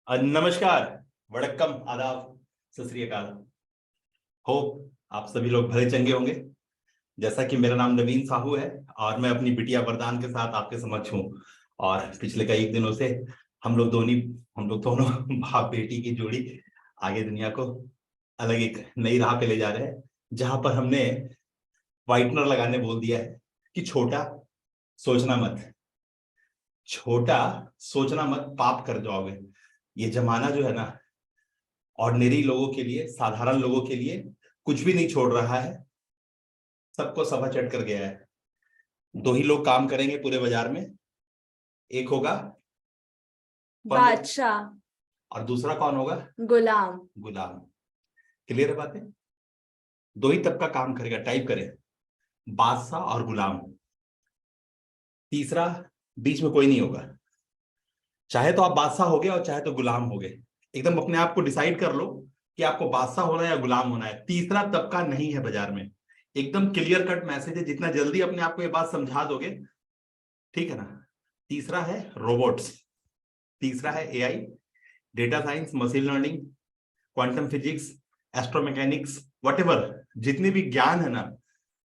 नमस्कार, वड़क्कम, आदाब, सत श्री अकाल। होप आप सभी लोग भले चंगे होंगे। जैसा कि मेरा नाम नवीन साहू है और मैं अपनी बिटिया वरदान के साथ आपके समक्ष हूँ। और पिछले कई दिनों से हम लोग दोनों बाप बेटी की जोड़ी आगे दुनिया को अलग एक नई राह पे ले जा रहे हैं, जहां पर हमने व्हाइटनर लगाने बोल दिया है कि छोटा सोचना मत, छोटा सोचना मत, पाप कर जाओगे। ये जमाना जो है ना, ऑर्डिनरी लोगों के लिए, साधारण लोगों के लिए कुछ भी नहीं छोड़ रहा है। सबको सभा चढ़ कर गया है। दो ही लोग काम करेंगे पूरे बाजार में, एक होगा बादशाह और दूसरा कौन होगा? गुलाम। गुलाम। क्लियर है बातें? दो ही तबका काम करेगा, टाइप करें, बादशाह और गुलाम। तीसरा बीच में कोई नहीं होगा। चाहे तो आप बादशाह हो गए और चाहे तो गुलाम हो गए। एकदम अपने आप को डिसाइड कर लो कि आपको बादशाह होना है या गुलाम होना है। तीसरा तबका नहीं है बाजार में। एकदम क्लियर कट मैसेज है, जितना जल्दी अपने आप को ये बात समझा दोगे, ठीक है ना। तीसरा है रोबोट्स, तीसरा है AI, data science, machine learning, quantum physics, astromechanics, whatever जितने भी ज्ञान है ना,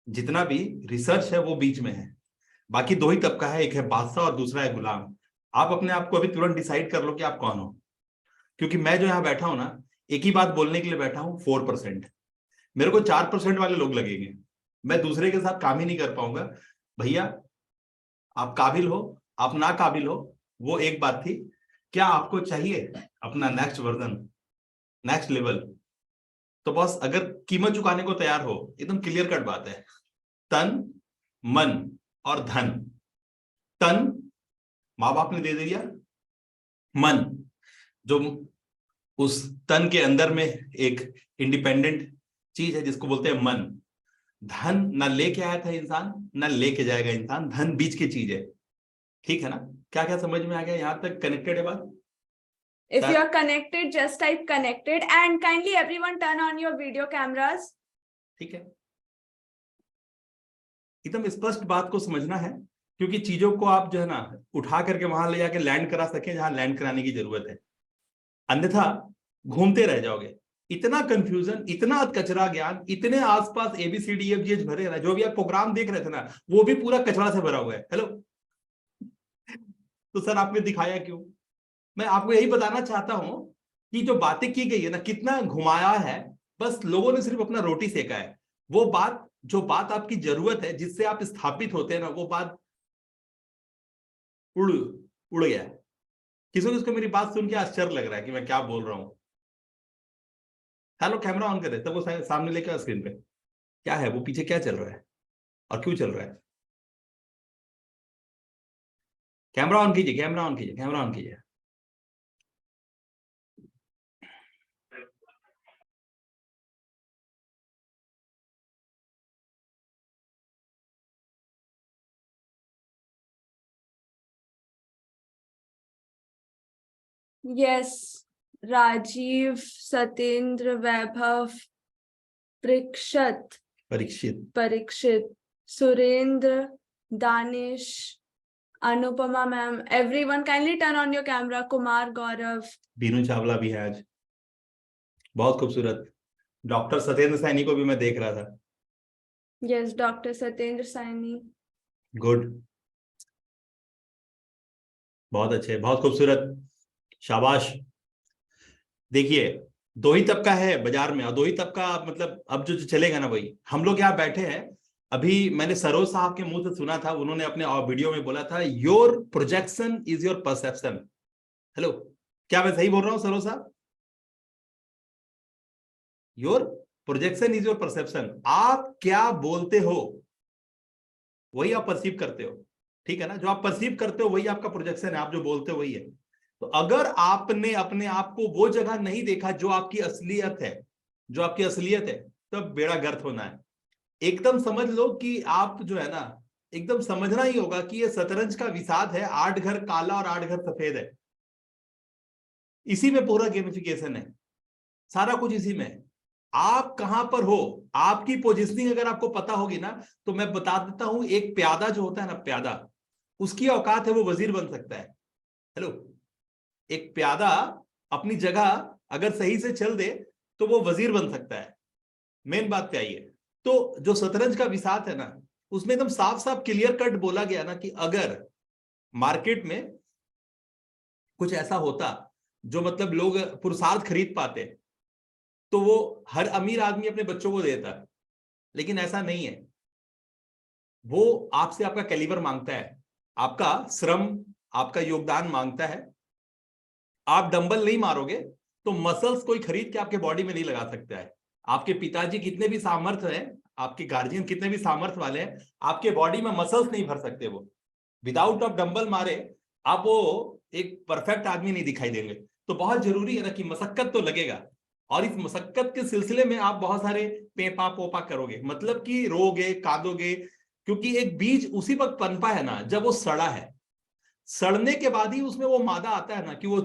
जितना भी रिसर्च है वो बीच में है। बाकी दो ही तबका है, एक है बादशाह और दूसरा है गुलाम। आप अपने आप को अभी तुरंत डिसाइड कर लो कि आप कौन हो। क्योंकि मैं जो यहाँ बैठा हूं ना, एक ही बात बोलने के लिए बैठा हूं, 4%। मेरे को 4% वाले लोग लगेंगे, मैं दूसरे के साथ काम ही नहीं कर पाऊंगा। भैया, आप काबिल हो, आप ना काबिल हो, वो एक बात थी। क्या आपको चाहिए अपना नेक्स्ट वर्जन, नेक्स्ट लेवल? तो बस अगर कीमत चुकाने को तैयार हो, एकदम क्लियर कट बात है, तन, मन और धन। तन माँ बाप ने दे दिया, मन जो उस तन के अंदर में एक इंडिपेंडेंट चीज है जिसको बोलते हैं मन। धन ना लेके आया था इंसान, ना लेके जाएगा इंसान, धन बीच की चीज है। ठीक है ना? क्या क्या समझ में आ गया? यहां तक कनेक्टेड है बात? If you are connected, just type connected and kindly everyone turn on your video cameras. ठीक है, एकदम स्पष्ट बात को समझना है, क्योंकि चीजों को आप जो है ना उठा करके वहां ले जाके लैंड करा सके जहां लैंड कराने की जरूरत है। अन्यथा घूमते रह जाओगे। इतना कंफ्यूजन, इतना कचरा ज्ञान, इतने आसपास ABCDEFGH भरे ना, जो भी आप प्रोग्राम देख रहे थे ना, वो भी पूरा कचरा से भरा हुआ है। हेलो, तो सर आपने दिखाया क्यों? मैं आपको यही बताना चाहता हूं कि जो बातें की गई है ना, कितना घुमाया है। बस लोगों ने सिर्फ अपना रोटी सेका है। वो बात, जो बात आपकी जरूरत है, जिससे आप स्थापित होते हैं ना, वो बात उड़ उड़ गया। किसी किसको मेरी बात सुन के आश्चर्य लग रहा है कि मैं क्या बोल रहा हूं? हेलो, कैमरा ऑन करे तब वो सामने लेकर स्क्रीन पे क्या है, वो पीछे क्या चल रहा है और क्यों चल रहा है? कैमरा ऑन कीजिए, कैमरा ऑन कीजिए, कैमरा ऑन कीजिए। Yes, Rajiv, Satyendra, Vaibhav, Parikshit, Surendra, Danish, Anupama ma'am, everyone kindly turn on your camera. Kumar, Gaurav, Binu Chawla भी है आज, बहुत खूबसूरत। डॉक्टर सत्येंद्र सैनी को भी मैं देख रहा था। yes, doctor Satyendra Saini, good, बहुत अच्छे, बहुत खूबसूरत, शाबाश। देखिए, दो ही तबका है बाजार में, और दो ही तबका मतलब अब जो चलेगा ना, वही हम लोग यहाँ बैठे हैं। अभी मैंने सरोज साहब के मुंह से सुना था, उन्होंने अपने वीडियो में बोला था, your projection is your perception. Hello, क्या मैं सही बोल रहा हूँ सरोज साहब? Your projection is your perception. आप क्या बोलते हो वही आप परसीव करते हो। ठीक है ना? जो आप परसीव करते हो वही आपका प्रोजेक्शन है, आप जो बोलते हो वही है। तो अगर आपने अपने आप को वो जगह नहीं देखा जो आपकी असलियत है, जो आपकी असलियत है, तब बेड़ा गर्क होना है। एकदम समझ लो कि आप जो है ना, एकदम समझना ही होगा कि ये शतरंज का विषाद है। 8 घर काला और 8 घर सफेद है। इसी में पूरा गेमिफिकेशन है, सारा कुछ इसी में है। आप कहां पर हो, आपकी पोजीशनिंग अगर आपको पता होगी ना, तो मैं बता देता हूं, एक प्यादा जो होता है ना, प्यादा, उसकी औकात है वो वजीर बन सकता है। हेलो, एक प्यादा अपनी जगह अगर सही से चल दे तो वो वजीर बन सकता है। मेन बात क्या है? तो जो शतरंज का विसात है ना, उसमें एकदम साफ साफ क्लियर कट बोला गया ना कि अगर मार्केट में कुछ ऐसा होता जो मतलब लोग पुरुषार्थ खरीद पाते, तो वो हर अमीर आदमी अपने बच्चों को देता, लेकिन ऐसा नहीं है। वो आपसे आपका कैलिबर मांगता है, आपका श्रम, आपका योगदान मांगता है। आप डंबल नहीं मारोगे तो मसल्स कोई खरीद के आपके बॉडी में नहीं लगा सकता है। आपके पिताजी कितने भी सामर्थ्य हैं, आपके गार्जियन कितने भी सामर्थ्य वाले हैं, आपके बॉडी में मसल्स नहीं भर सकते। वो विदाउट ऑफ डंबल मारे आप वो एक परफेक्ट आदमी नहीं दिखाई देंगे। तो बहुत जरूरी है ना कि मशक्कत तो लगेगा, और इस मशक्कत के सिलसिले में आप बहुत सारे पेपा पोपा करोगे, मतलब कि रोगे कादोगे, क्योंकि एक बीज उसी वक्त पनपा है ना जब वो सड़ा है। सड़ने के बाद ही उसमें वो मादा आता है ना कि वो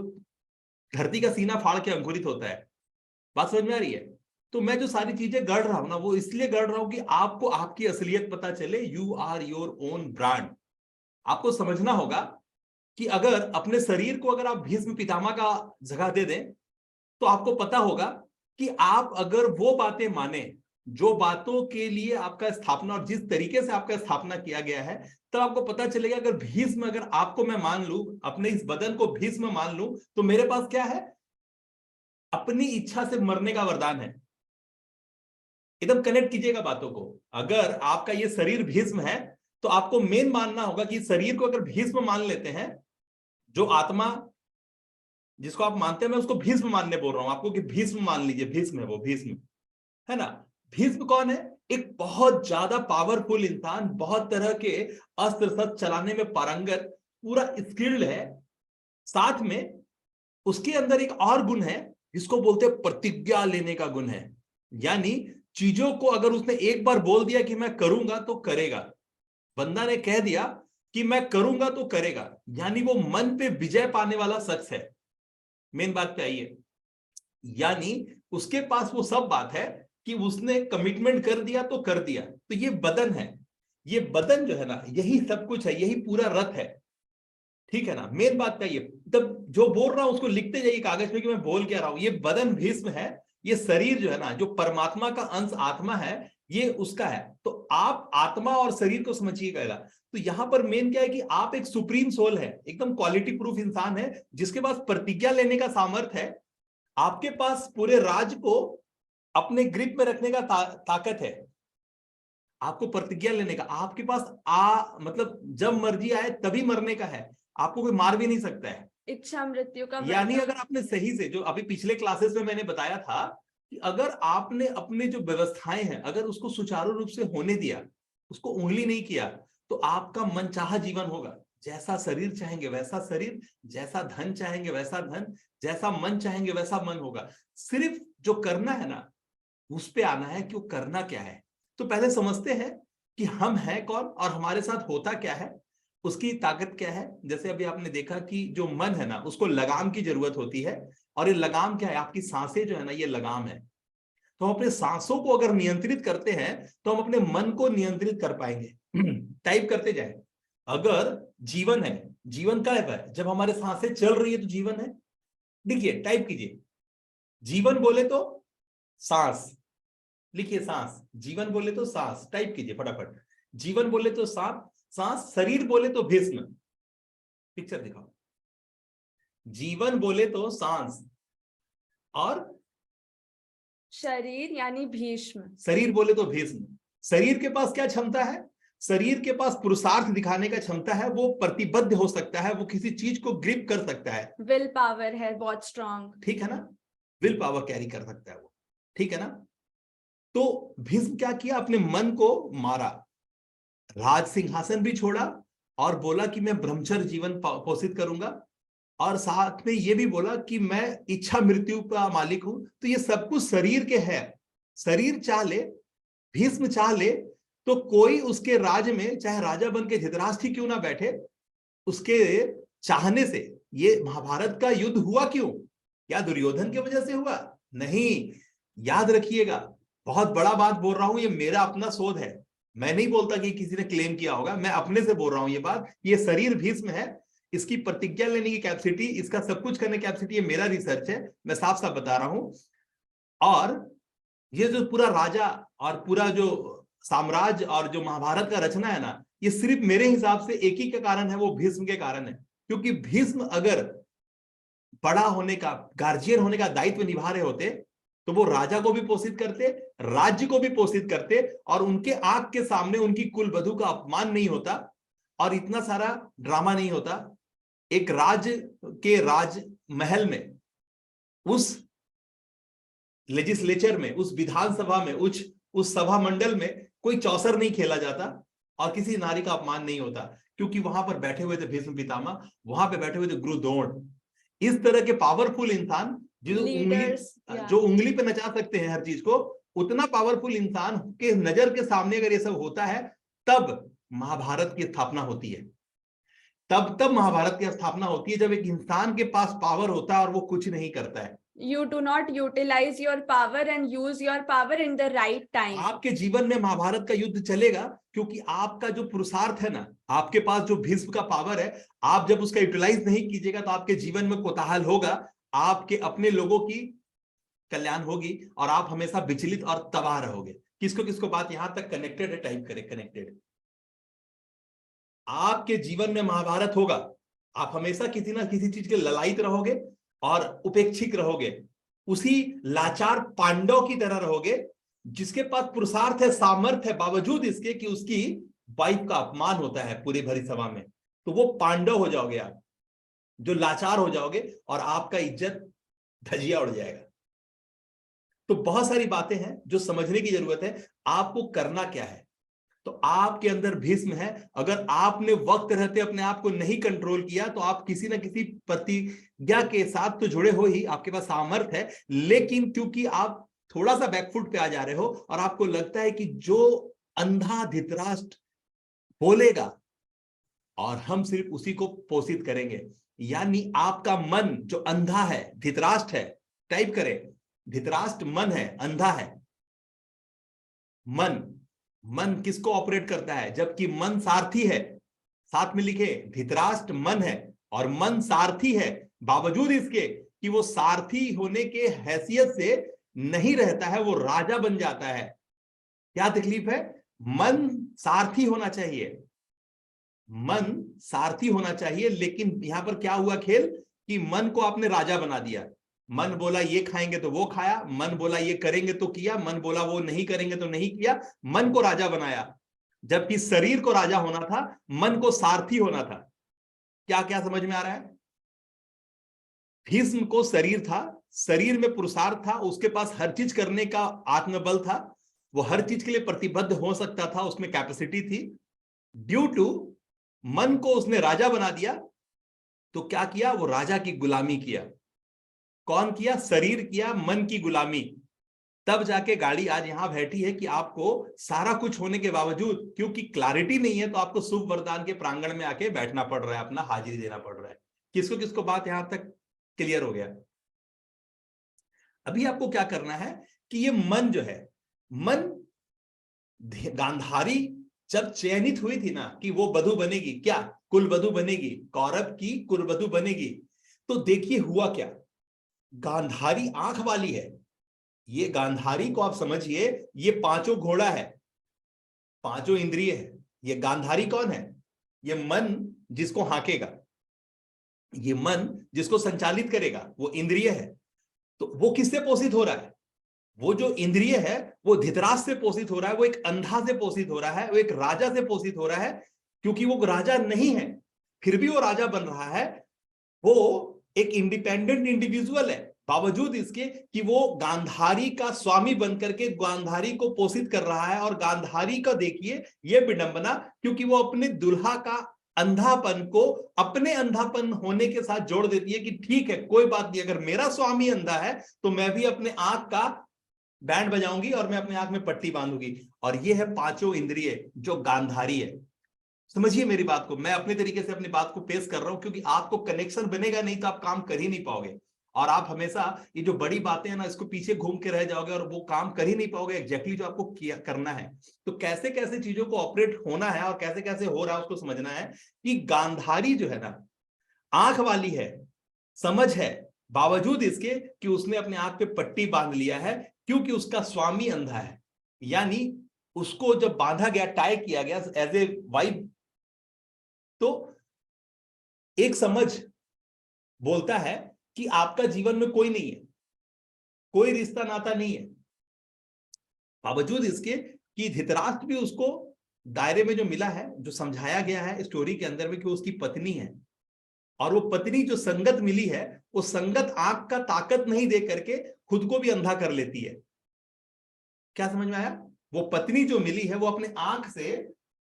धरती का सीना फाड़ के अंकुरित होता है। बात समझ में आ रही है? तो मैं जो सारी चीजें गढ़ रहा हूं ना, वो इसलिए गढ़ रहा हूं कि आपको आपकी असलियत पता चले। You are your own brand. आपको समझना होगा कि अगर अपने शरीर को अगर आप भीष्म पितामह का जगह दे दें, तो आपको पता होगा कि आप अगर वो बातें माने जो बातों के लिए आपका स्थापना और जिस तरीके से आपका स्थापना किया गया है, तब आपको पता चलेगा अगर भीष्म, अगर आपको मैं मान लूं, अपने इस बदन को भीष्म मान लूं, तो मेरे पास क्या है? अपनी इच्छा से मरने का वरदान है। एकदम कनेक्ट कीजिएगा बातों को। अगर आपका ये शरीर भीष्म है, तो आपको मेन मानना होगा कि शरीर को अगर भीष्म मान लेते हैं, जो आत्मा जिसको आप मानते हैं, मैं उसको भीष्म मानने बोल रहा हूं आपको कि भीष्म मान लीजिए, भीष्म है वो, भीष्म है ना। भीष्म कौन है? एक बहुत ज्यादा पावरफुल इंसान, बहुत तरह के अस्त्र शस्त्र चलाने में पारंगत, पूरा स्किल्ड है। साथ में उसके अंदर एक और गुण है जिसको बोलते हैं प्रतिज्ञा लेने का गुण है। यानी चीजों को अगर उसने एक बार बोल दिया कि मैं करूंगा तो करेगा। बंदा ने कह दिया कि मैं करूंगा तो करेगा, यानी वो मन पे विजय पाने वाला शख्स है। मेन बात पे आइए, यानी उसके पास वो सब बात है कि उसने कमिटमेंट कर दिया तो कर दिया। तो ये बदन है, ये बदन जो है ना, यही सब कुछ है, यही पूरा रथ है। ठीक है ना। मेन बात क्या, ये तब जो बोल रहा हूं उसको लिखते जाइए कागज पे कि मैं बोल क्या रहा हूं। ये बदन भीष्म है, ये शरीर जो है ना, जो परमात्मा का अंश आत्मा है, ये उसका है। तो आप आत्मा और शरीर को समझिएगा। तो यहां पर मेन क्या है कि आप एक सुप्रीम सोल है, एकदम क्वालिटी प्रूफ इंसान है, जिसके पास प्रतिज्ञा लेने का सामर्थ्य है। आपके पास पूरे राज को अपने ग्रिप में रखने का ताकत है। आपको प्रतिज्ञा लेने का, आपके पास मतलब जब मर्जी आए तभी मरने का है। आपको कोई मार भी नहीं सकता है। इच्छा मृत्यु का यानी अगर आपने सही से, जो अभी पिछले क्लासेस में मैंने बताया था, कि अगर आपने अपने जो व्यवस्थाएं हैं अगर उसको सुचारू रूप से होने दिया, उसको उंगली नहीं किया, तो आपका मनचाहा जीवन होगा। जैसा शरीर चाहेंगे वैसा शरीर, जैसा धन चाहेंगे वैसा धन, जैसा मन चाहेंगे वैसा मन होगा। सिर्फ जो करना है ना, उस पे आना है कि वो करना क्या है। तो पहले समझते हैं कि हम हैं कौन और हमारे साथ होता क्या है, उसकी ताकत क्या है। जैसे अभी आपने देखा कि जो मन है ना, उसको लगाम की जरूरत होती है, और ये लगाम क्या है? आपकी सांसें जो है ना, ये लगाम है। तो हम अपने सांसों को अगर नियंत्रित करते हैं तो हम अपने मन को नियंत्रित कर पाएंगे। टाइप करते जाए, अगर जीवन है, जीवन क्या है? जब हमारे सांसें चल रही है तो जीवन है। देखिए, टाइप कीजिए, जीवन बोले तो सांस, लिखिए सांस। जीवन बोले तो सांस, टाइप कीजिए फटाफट। जीवन बोले तो सांस, सांस। शरीर बोले तो भीष्म। पिक्चर दिखाओ। जीवन बोले तो सांस, और शरीर यानी भीष्म। शरीर बोले तो भीष्म। शरीर के पास क्या क्षमता है? शरीर के पास पुरुषार्थ दिखाने का क्षमता है, वो प्रतिबद्ध हो सकता है, वो किसी चीज को ग्रिप कर सकता है। विल पावर है बहुत स्ट्रांग। ठीक है ना, विल पावर कैरी कर सकता है वो। ठीक है ना। तो भीष्म क्या किया? अपने मन को मारा, राज सिंहासन भी छोड़ा, और बोला कि मैं ब्रह्मचर्य जीवन पोषित करूंगा, और साथ में ये भी बोला कि मैं इच्छा मृत्यु का मालिक हूं। तो ये सब कुछ शरीर के है। शरीर चाह ले, भीष्म चाह ले, तो कोई उसके राज में चाहे राजा बन के धृतराष्ट्र क्यों ना बैठे, उसके चाहने से ये महाभारत का युद्ध हुआ क्यों? क्या दुर्योधन की वजह से हुआ? नहीं। याद रखिएगा, बहुत बड़ा बात बोल रहा हूं, ये मेरा अपना शोध है। मैं नहीं बोलता कि किसी ने क्लेम किया होगा, मैं अपने से बोल रहा हूं ये बात। ये शरीर भीष्म है, इसकी प्रतिज्ञा लेने की कैपेसिटी, इसका सब कुछ करने की कैपेसिटी, ये मेरा रिसर्च है, मैं साफ साफ बता रहा हूं। और ये जो पूरा राजा और पूरा जो साम्राज्य और जो महाभारत का रचना है ना, ये सिर्फ मेरे हिसाब से एक ही का कारण है, वो भीष्म के कारण है। क्योंकि भीष्म अगर बड़ा होने का, गार्जियन होने का दायित्व निभा रहे होते तो वो राजा को भी पोषित करते, राज्य को भी पोषित करते, और उनके आंख के सामने उनकी कुल वधू का अपमान नहीं होता और इतना सारा ड्रामा नहीं होता। एक राज महल में, उस लेजिस्लेचर में, उस विधानसभा में, उस सभा मंडल में कोई चौसर नहीं खेला जाता और किसी नारी का अपमान नहीं होता, क्योंकि वहां पर बैठे हुए थे भीष्म पितामह, वहां पे बैठे हुए थे गुरु द्रोण। इस तरह के पावरफुल इंसान जो उंगली पे नचा सकते हैं हर चीज को, उतना पावरफुल इंसान के नजर के सामने अगर ये सब होता है, तब महाभारत की स्थापना होती है। तब महाभारत की स्थापना होती है, जब एक इंसान के पास पावर होता है और वो कुछ नहीं करता है। You do not utilize your power and use your power in the right time. आपके जीवन में महाभारत का युद्ध चलेगा क्योंकि आपका जो पुरुषार्थ है ना, आपके पास जो भीष्म का पावर है, आप जब उसका यूटिलाइज नहीं कीजिएगा तो आपके जीवन में कोताहल होगा, आपके अपने लोगों की कल्याण होगी और आप हमेशा विचलित और तबाह रहोगे। किसको किसको बात यहां तक कनेक्टेड है? टाइप करें कनेक्टेड। आपके जीवन में महाभारत होगा, आप हमेशा किसी ना किसी चीज के ललायित रहोगे और उपेक्षित रहोगे, उसी लाचार पांडव की तरह रहोगे जिसके पास पुरुषार्थ है, सामर्थ्य है, बावजूद इसके कि उसकी वाइफ का अपमान होता है पूरी भरी सभा में, तो वो पांडव हो जाओगे आप, जो लाचार हो जाओगे और आपका इज्जत धजिया उड़ जाएगा। तो बहुत सारी बातें हैं जो समझने की जरूरत है। आपको करना क्या है? तो आपके अंदर भीष्म है। अगर आपने वक्त रहते अपने आप को नहीं कंट्रोल किया तो आप किसी ना किसी प्रतिज्ञा के साथ तो जुड़े हो ही, आपके पास सामर्थ्य है, लेकिन क्योंकि आप थोड़ा सा बैकफुट पे आ जा रहे हो और आपको लगता है कि जो अंधा धृतराष्ट्र बोलेगा और हम सिर्फ उसी को पोषित करेंगे, यानी आपका मन जो अंधा है, धृतराष्ट्र है, टाइप करें, धृतराष्ट्र मन है, अंधा है। मन किसको ऑपरेट करता है? जबकि मन सारथी है। साथ में लिखे, धृतराष्ट्र मन है और मन सारथी है, बावजूद इसके कि वो सारथी होने के हैसियत से नहीं रहता है, वो राजा बन जाता है। क्या तकलीफ है? मन सारथी होना चाहिए, मन सारथी होना चाहिए, लेकिन यहां पर क्या हुआ खेल कि मन को आपने राजा बना दिया। मन बोला ये खाएंगे तो वो खाया, मन बोला ये करेंगे तो किया, मन बोला वो नहीं करेंगे तो नहीं किया, मन को राजा बनाया। जबकि शरीर को राजा होना था, मन को सारथी होना था। क्या क्या समझ में आ रहा है? भीष्म को शरीर था, शरीर में पुरुषार्थ था, उसके पास हर चीज करने का आत्मबल था, वो हर चीज के लिए प्रतिबद्ध हो सकता था, उसमें कैपेसिटी थी। ड्यू टू मन को उसने राजा बना दिया, तो क्या किया? वो राजा की गुलामी किया। कौन किया? शरीर किया मन की गुलामी। तब जाके गाड़ी आज यहां बैठी है कि आपको सारा कुछ होने के बावजूद, क्योंकि क्लैरिटी नहीं है, तो आपको शुभ वरदान के प्रांगण में आके बैठना पड़ रहा है, अपना हाजिरी देना पड़ रहा है। किसको किसको बात यहां तक क्लियर हो गया? अभी आपको क्या करना है कि ये मन जो है, मन गांधारी जब चयनित हुई थी ना कि वो वधू बनेगी, क्या कुल वधू बनेगी, कौरव की कुल वधू बनेगी, तो देखिए हुआ क्या। गांधारी आंख वाली है। ये गांधारी को आप समझिए, ये पांचों घोड़ा है, पांचों इंद्रिय है। ये गांधारी कौन है? ये मन जिसको हाकेगा, ये मन जिसको संचालित करेगा, वो इंद्रिय है। तो वो किससे पोषित हो रहा है? वो जो इंद्रिय है वो धृतराष्ट्र से पोषित हो रहा है, वो एक अंधा से पोषित हो रहा है, वो एक राजा से पोषित हो रहा है। क्योंकि वो राजा नहीं है फिर भी वो राजा बन रहा है। वो एक इंडिपेंडेंट इंडिविजुअल है, बावजूद इसके कि वो गांधारी का स्वामी बनकर के गांधारी को पोषित कर रहा है। और गांधारी का देखिए ये विडंबना, क्योंकि वो अपने दुल्हा का अंधापन को अपने अंधापन होने के साथ जोड़ देती है कि ठीक है कोई बात नहीं, अगर मेरा स्वामी अंधा है तो मैं भी अपने आंख का बैंड बजाऊंगी और मैं अपने आंख में पट्टी बांधूंगी। और ये है पांचों इंद्रिय जो गांधारी है। समझिए मेरी बात को, मैं अपने तरीके से अपनी बात को पेश कर रहा हूं, क्योंकि आपको कनेक्शन बनेगा नहीं तो आप काम कर ही नहीं पाओगे। और आप हमेशा ये जो बड़ी बातें हैं ना, इसको पीछे घूम के रह जाओगे और वो काम कर ही नहीं पाओगे एग्जैक्टली जो आपको किया करना है। तो कैसे कैसे चीजों को ऑपरेट होना है और कैसे कैसे हो रहा है उसको समझना है कि गांधारी जो है ना, आंख वाली है, समझ है, बावजूद इसके कि उसने अपने आंख पे पट्टी बांध लिया है क्योंकि उसका स्वामी अंधा है। यानी उसको जब बांधा गया, टाई किया गया एज ए वाइफ, तो एक समझ बोलता है कि आपका जीवन में कोई नहीं है, कोई रिश्ता नाता नहीं है। बावजूद इसके कि धृतराष्ट्र भी उसको दायरे में जो मिला है, जो समझाया गया है स्टोरी के अंदर में कि उसकी पत्नी है, और वो पत्नी जो संगत मिली है, वो संगत आंख का ताकत नहीं दे करके खुद को भी अंधा कर लेती है। क्या समझ में आया? वो पत्नी जो मिली है वो अपने आंख से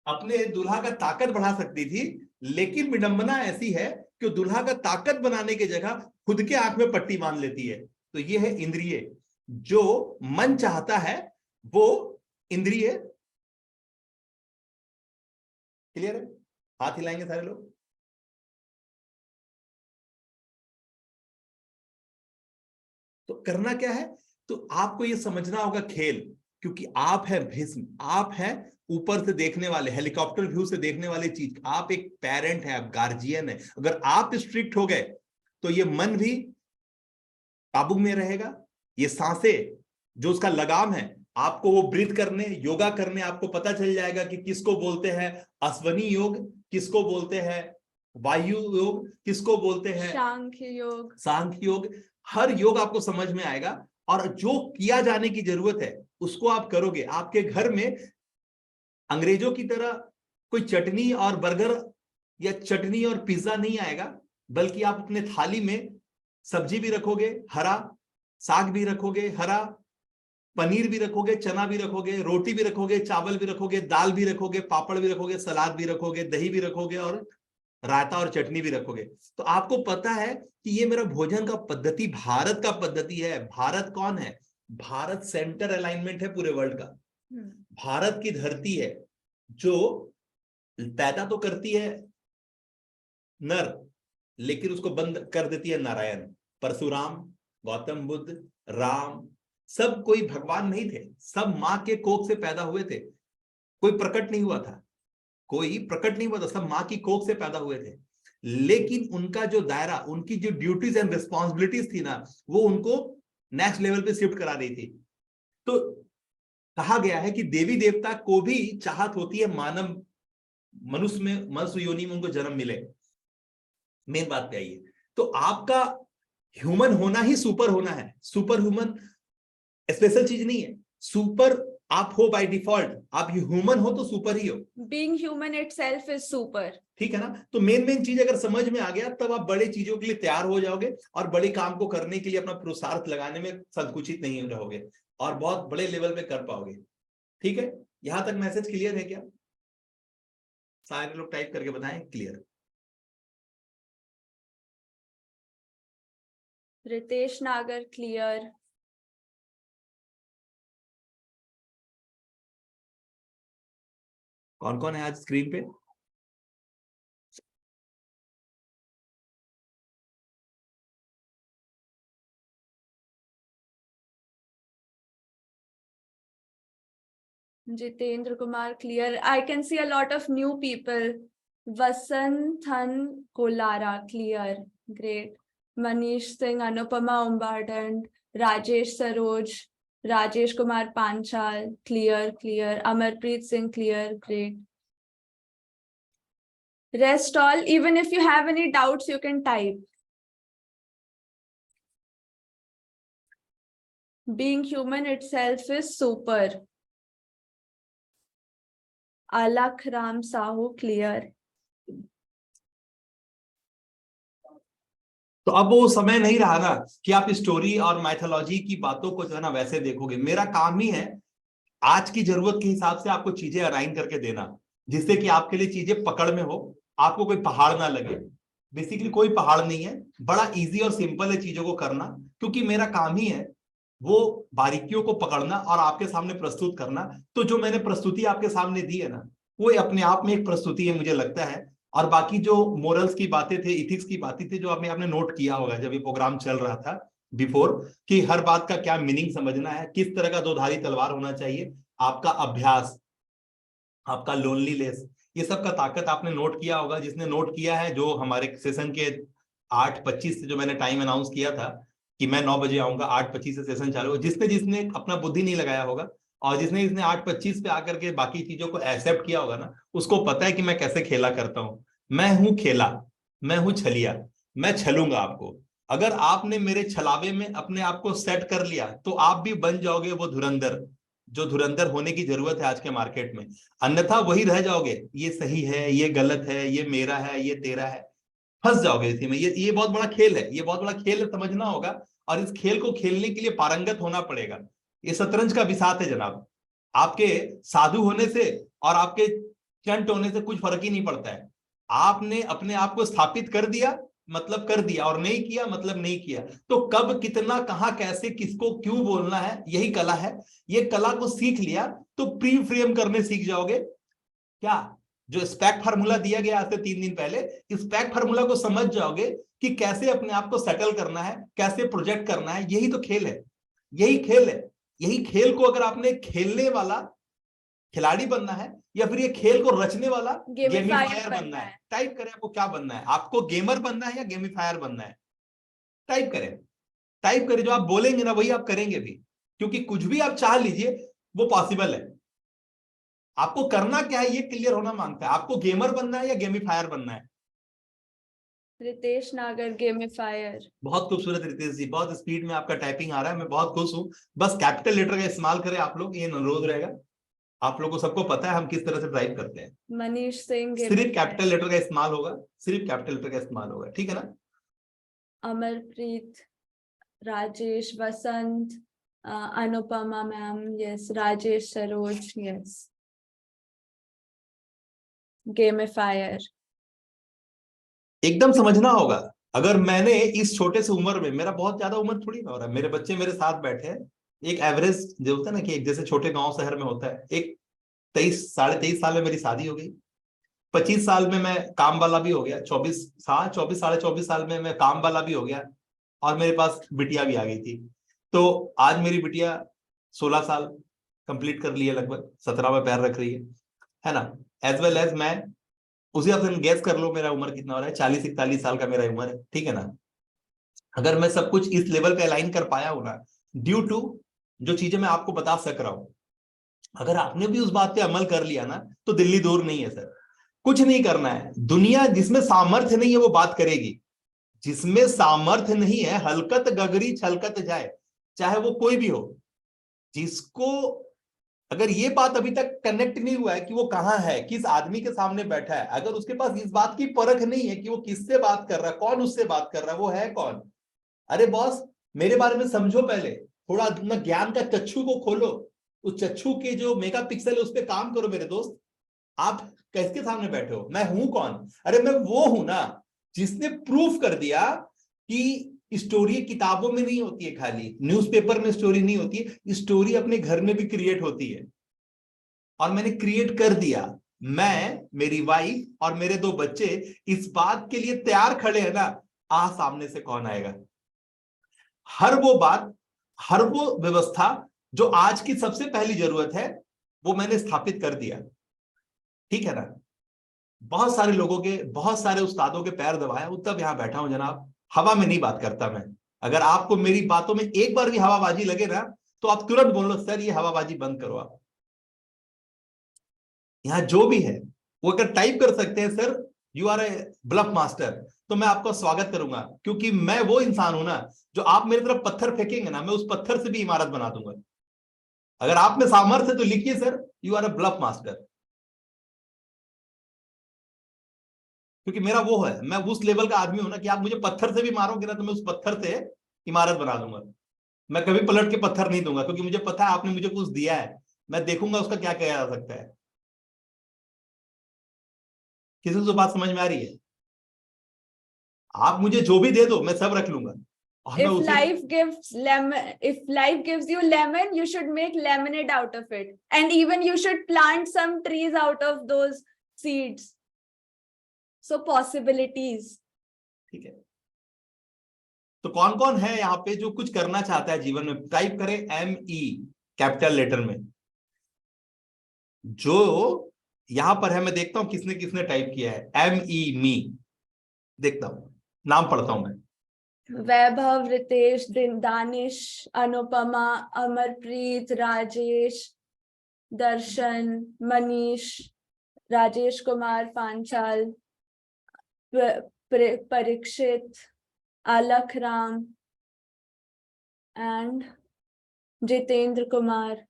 अपने दूल्हा का ताकत बढ़ा सकती थी, लेकिन विडंबना ऐसी है कि दूल्हा का ताकत बनाने की जगह खुद के आंख में पट्टी बांध लेती है। तो ये है इंद्रिय। जो मन चाहता है वो इंद्रिय। क्लियर है? हाथ हिलाएंगे सारे लोग। तो करना क्या है? तो आपको ये समझना होगा खेल, क्योंकि आप है भीष्म, आप है ऊपर से देखने वाले, हेलीकॉप्टर व्यू से देखने वाली चीज। आप एक पेरेंट है, आप गार्जियन है। अगर आप स्ट्रिक्ट हो गए तो ये मन भी काबू में रहेगा। ये सांसें जो उसका लगाम है, आपको वो ब्रीथ करने, योगा करने आपको पता चल जाएगा कि किसको बोलते हैं अश्वनी योग, किसको बोलते हैं वायु योग, किसको बोलते हैं सांख्य योग। सांख्य योग। हर योग आपको समझ में आएगा, और जो किया जाने की जरूरत है उसको आप करोगे। आपके घर में अंग्रेजों की तरह कोई चटनी और बर्गर या चटनी और पिज्जा नहीं आएगा, बल्कि आप अपने थाली में सब्जी भी रखोगे हरा, साग भी रखोगे हरा, पनीर भी रखोगे, चना भी रखोगे, रोटी भी रखोगे, चावल भी रखोगे, दाल भी रखोगे, पापड़ भी रखोगे, सलाद भी रखोगे, दही भी रखोगे, और रायता और चटनी भी रखोगे। तो आपको पता है कि ये मेरा भोजन का पद्धति भारत का पद्धति है। भारत कौन है? भारत सेंटर अलाइनमेंट है पूरे वर्ल्ड का। भारत की धरती है जो पैदा तो करती है नर, लेकिन उसको बंद कर देती है नारायण। परशुराम, गौतम बुद्ध, राम, सब कोई भगवान नहीं थे, सब मां के कोख से पैदा हुए थे। कोई प्रकट नहीं हुआ था, कोई प्रकट नहीं हुआ था, सब मां की कोख से पैदा हुए थे। लेकिन उनका जो दायरा, उनकी जो ड्यूटीज एंड रिस्पॉन्सिबिलिटीज थी ना, वो उनको नेक्स्ट लेवल पे शिफ्ट करा रही थी। तो कहा गया है कि देवी देवता को भी चाहत होती है मानव, मनुष्य योनि में उनको जन्म मिले। मेन बात क्या है? तो आपका ह्यूमन होना ही सुपर होना है। सुपर ह्यूमन स्पेशल चीज नहीं है, सुपर आप हो बाय डिफॉल्ट। आप ह्यूमन हो तो सुपर ही हो। Being human itself is super. ठीक है ना? तो मेन चीज अगर समझ में आ गया, तब आप बड़े चीजों के लिए तैयार हो जाओगे, और बड़े काम को करने के लिए अपना पुरुषार्थ लगाने में संकुचित नहीं रहोगे, और बहुत बड़े लेवल पे कर पाओगे। ठीक है? यहां तक मैसेज क्लियर है क्या? सारे लोग टाइप करके बताएं क्लियर। रितेश नागर क्लियर। कौन कौन है आज स्क्रीन पे? Jitendra Kumar clear. I can see a lot of new people. Vasanthan Kolara clear. Great. Manish Singh, Anupama Umbardand, Rajesh Saroj, Rajesh Kumar Panchal clear. Amarpreet Singh clear. Great. Rest all, even if you have any doubts, you can type. Being human itself is super. Alakh Ram Sahu clear. तो अब वो समय नहीं रहा ना कि आप story और माइथोलॉजी की बातों को जो है ना वैसे देखोगे। मेरा काम ही है आज की जरूरत के हिसाब से आपको चीजें अलाइन करके देना, जिससे कि आपके लिए चीजें पकड़ में हो, आपको कोई पहाड़ ना लगे। बेसिकली कोई पहाड़ नहीं है, बड़ा इजी और सिंपल है चीजों को करना, क्योंकि मेरा काम ही है वो बारीकियों को पकड़ना और आपके सामने प्रस्तुत करना। तो जो मैंने प्रस्तुति आपके सामने दी है ना, वो अपने आप में एक प्रस्तुति है मुझे लगता है। और बाकी जो मोरल्स की बातें थे, इथिक्स की बातें थी, जो आपने नोट किया होगा जब ये प्रोग्राम चल रहा था बिफोर, कि हर बात का क्या मीनिंग समझना है, किस तरह का दोधारी तलवार होना चाहिए, आपका अभ्यास, आपका लोनलीनेस, ये सब का ताकत आपने नोट किया होगा। जिसने नोट किया है, जो हमारे सेशन के 8:25 से जो मैंने टाइम अनाउंस किया था कि मैं 9 बजे आऊंगा, 8:25 से सेशन चालू होगा। जिसने जिसने अपना बुद्धि नहीं लगाया होगा और जिसने 8:25 पे आकर के बाकी चीजों को एक्सेप्ट किया होगा ना, उसको पता है कि मैं कैसे खेला करता हूं। मैं हूं खेला, मैं हूं छलिया, मैं छलूंगा आपको। अगर आपने मेरे छलावे में अपने आप को सेट कर लिया तो आप भी बन जाओगे वो धुरंधर, जो धुरंधर होने की जरूरत है आज के मार्केट में। अन्यथा वही रह जाओगे, ये सही है, ये गलत है, ये मेरा है, ये तेरा है, फंस जाओगे इसी में। ये बहुत बड़ा खेल है, ये बहुत बड़ा खेल है, समझना होगा। और इस खेल को खेलने के लिए पारंगत होना पड़ेगा। ये शतरंज का बिसात है जनाब। आपके साधु होने से और आपके चंट होने से कुछ फर्क ही नहीं पड़ता है। आपने अपने आप को स्थापित कर दिया मतलब कर दिया, और नहीं किया मतलब नहीं किया। तो कब कितना कहां कैसे किसको क्यों बोलना है, यही कला है। ये कला को सीख लिया तो प्री फ्रेम करने सीख जाओगे। क्या जो स्पैक फार्मूला दिया गया आज से 3 दिन पहले, स्पैक फार्मूला को समझ जाओगे कि कैसे अपने आप को सेटल करना है, कैसे प्रोजेक्ट करना है। यही तो खेल है, यही खेल है। यही खेल को अगर आपने खेलने वाला खिलाड़ी बनना है या फिर ये खेल को रचने वाला गेमिफायर बनना है, टाइप करें आपको क्या बनना है। आपको गेमर बनना है या गेमिफायर बनना है, टाइप करें। टाइप करें, जो आप बोलेंगे ना वही आप करेंगे भी, क्योंकि कुछ भी आप चाह लीजिए वो पॉसिबल है। आपको करना क्या है ये क्लियर होना मांगता है। आपको गेमर बनना है या गेमिफायर बनना है। रितेश नागर, गेमिफायर। बहुत खूबसूरत रितेश जी, बहुत स्पीड में आपका टाइपिंग आ रहा है, मैं बहुत खुश हूं। बस कैपिटल लेटर का इस्तेमाल करें आप लोग, ये अनुरोध रहेगा। आप लोगों को सबको पता है हम किस तरह से ड्राइव करते हैं। मनीष सिंह, सिर्फ कैपिटल लेटर का इस्तेमाल होगा, सिर्फ कैपिटल लेटर का इस्तेमाल होगा, ठीक है ना। Amarpreet, Rajesh, Vasant, Anupama ma'am, yes, Rajesh Saroj, yes, gamifier. एकदम समझना होगा। अगर मैंने इस छोटे से उम्र में, मेरा बहुत ज्यादा उम्र थोड़ी ना हो रहा है, मेरे बच्चे मेरे साथ बैठे हैं। एक एवरेज जो होता है ना कि एक जैसे छोटे गांव शहर में होता है, एक 23 साढ़े 23 साल में मेरी शादी हो गई। 25 साल में मैं काम वाला भी हो गया, 24 साल 24 साढ़े 24 साल में मैं काम वाला भी हो गया, और मेरे पास बिटिया भी आ गई थी। तो आज मेरी बिटिया 16 साल कंप्लीट कर ली है, लगभग 17 में पैर रख रही है ना। एज वेल एज मैं, उसी आप गैस कर लो मेरा उम्र कितना हो रहा है, 40-41 साल का मेरा उम्र है, ठीक है ना। अगर मैं सब कुछ इस लेवल पे अलाइन कर पाया हूं ना, ड्यू टू जो चीजें मैं आपको बता सक रहा हूं, अगर आपने भी उस बात पे अमल कर लिया ना तो दिल्ली दूर नहीं है सर। कुछ नहीं करना है। दुनिया जिसमें सामर्थ्य नहीं है वो बात करेगी, जिसमें सामर्थ्य नहीं है हलकत गगरी छलकत जाए, चाहे वो कोई भी हो। जिसको अगर ये बात अभी तक कनेक्ट नहीं हुआ है कि वो कहां है, किस आदमी के सामने बैठा है, अगर उसके पास इस बात की परख नहीं है कि वो किससे बात कर रहा है, कौन उससे बात कर रहा है, वो है कौन। अरे बॉस, मेरे बारे में समझो पहले, थोड़ा अपना ज्ञान का चक्षु को खोलो। उस चक्षु के जो मेगा पिक्सल है उस पर काम करो मेरे दोस्त। आप किसके सामने बैठे हो, मैं हूं कौन। अरे मैं वो हूं ना जिसने प्रूफ कर दिया कि स्टोरी किताबों में नहीं होती है, खाली न्यूज़पेपर में स्टोरी नहीं होती है, स्टोरी अपने घर में भी क्रिएट होती है। और मैंने क्रिएट कर दिया। मैं, मेरी वाइफ और मेरे 2 बच्चे इस बात के लिए तैयार खड़े हैं ना, सामने से कौन आएगा। हर वो बात, हर वो व्यवस्था जो आज की सबसे पहली जरूरत है, वो मैंने स्थापित कर दिया, ठीक है ना। बहुत सारे लोगों के, बहुत सारे उस्तादों के पैर दबाया, तब यहां बैठा हूं जनाब। हवा में नहीं बात करता मैं। अगर आपको मेरी बातों में एक बार भी हवाबाजी लगे ना, तो आप तुरंत बोलो सर ये हवाबाजी बंद करो। आप यहां जो भी है वो अगर टाइप कर सकते हैं sir you are a bluff master, तो मैं आपका स्वागत करूंगा, क्योंकि मैं वो इंसान हूं ना, जो आप मेरी तरफ पत्थर फेंकेंगे ना, मैं उस पत्थर से भी इमारत बना दूंगा। अगर आप में सामर्थ्य है तो लिखिए sir you are a bluff master, क्योंकि मेरा वो है, मैं उस लेवल का आदमी हूं ना कि आप मुझे पत्थर से भी मारोगे ना तो मैं उस पत्थर से इमारत बना दूंगा। मैं कभी पलट के पत्थर नहीं दूंगा, क्योंकि मुझे पता है आपने मुझे कुछ दिया है, मैं देखूंगा उसका क्या किया जा सकता है। किसी को बात समझ में आ रही है। आप मुझे जो भी दे दो मैं सब रख लूंगा, और मैं If उसी life gives lemon, if life gives you lemon, you should make lemonade out of it, and even you should plant some trees out of those seeds. So possibilities. ठीक है। तो कौन कौन है यहाँ पे जो कुछ करना चाहता है जीवन में, टाइप करें ME कैपिटल लेटर में। जो यहां पर है मैं देखता हूं किसने किसने टाइप किया है ME मी, देखता हूं। नाम पढ़ता हूं मैं। वैभव, रितेश, दानिश, अनुपमा, अमरप्रीत, राजेश, दर्शन, मनीष, राजेश कुमार पांचाल, परीक्षित, अलख राम एंड जितेंद्र कुमार।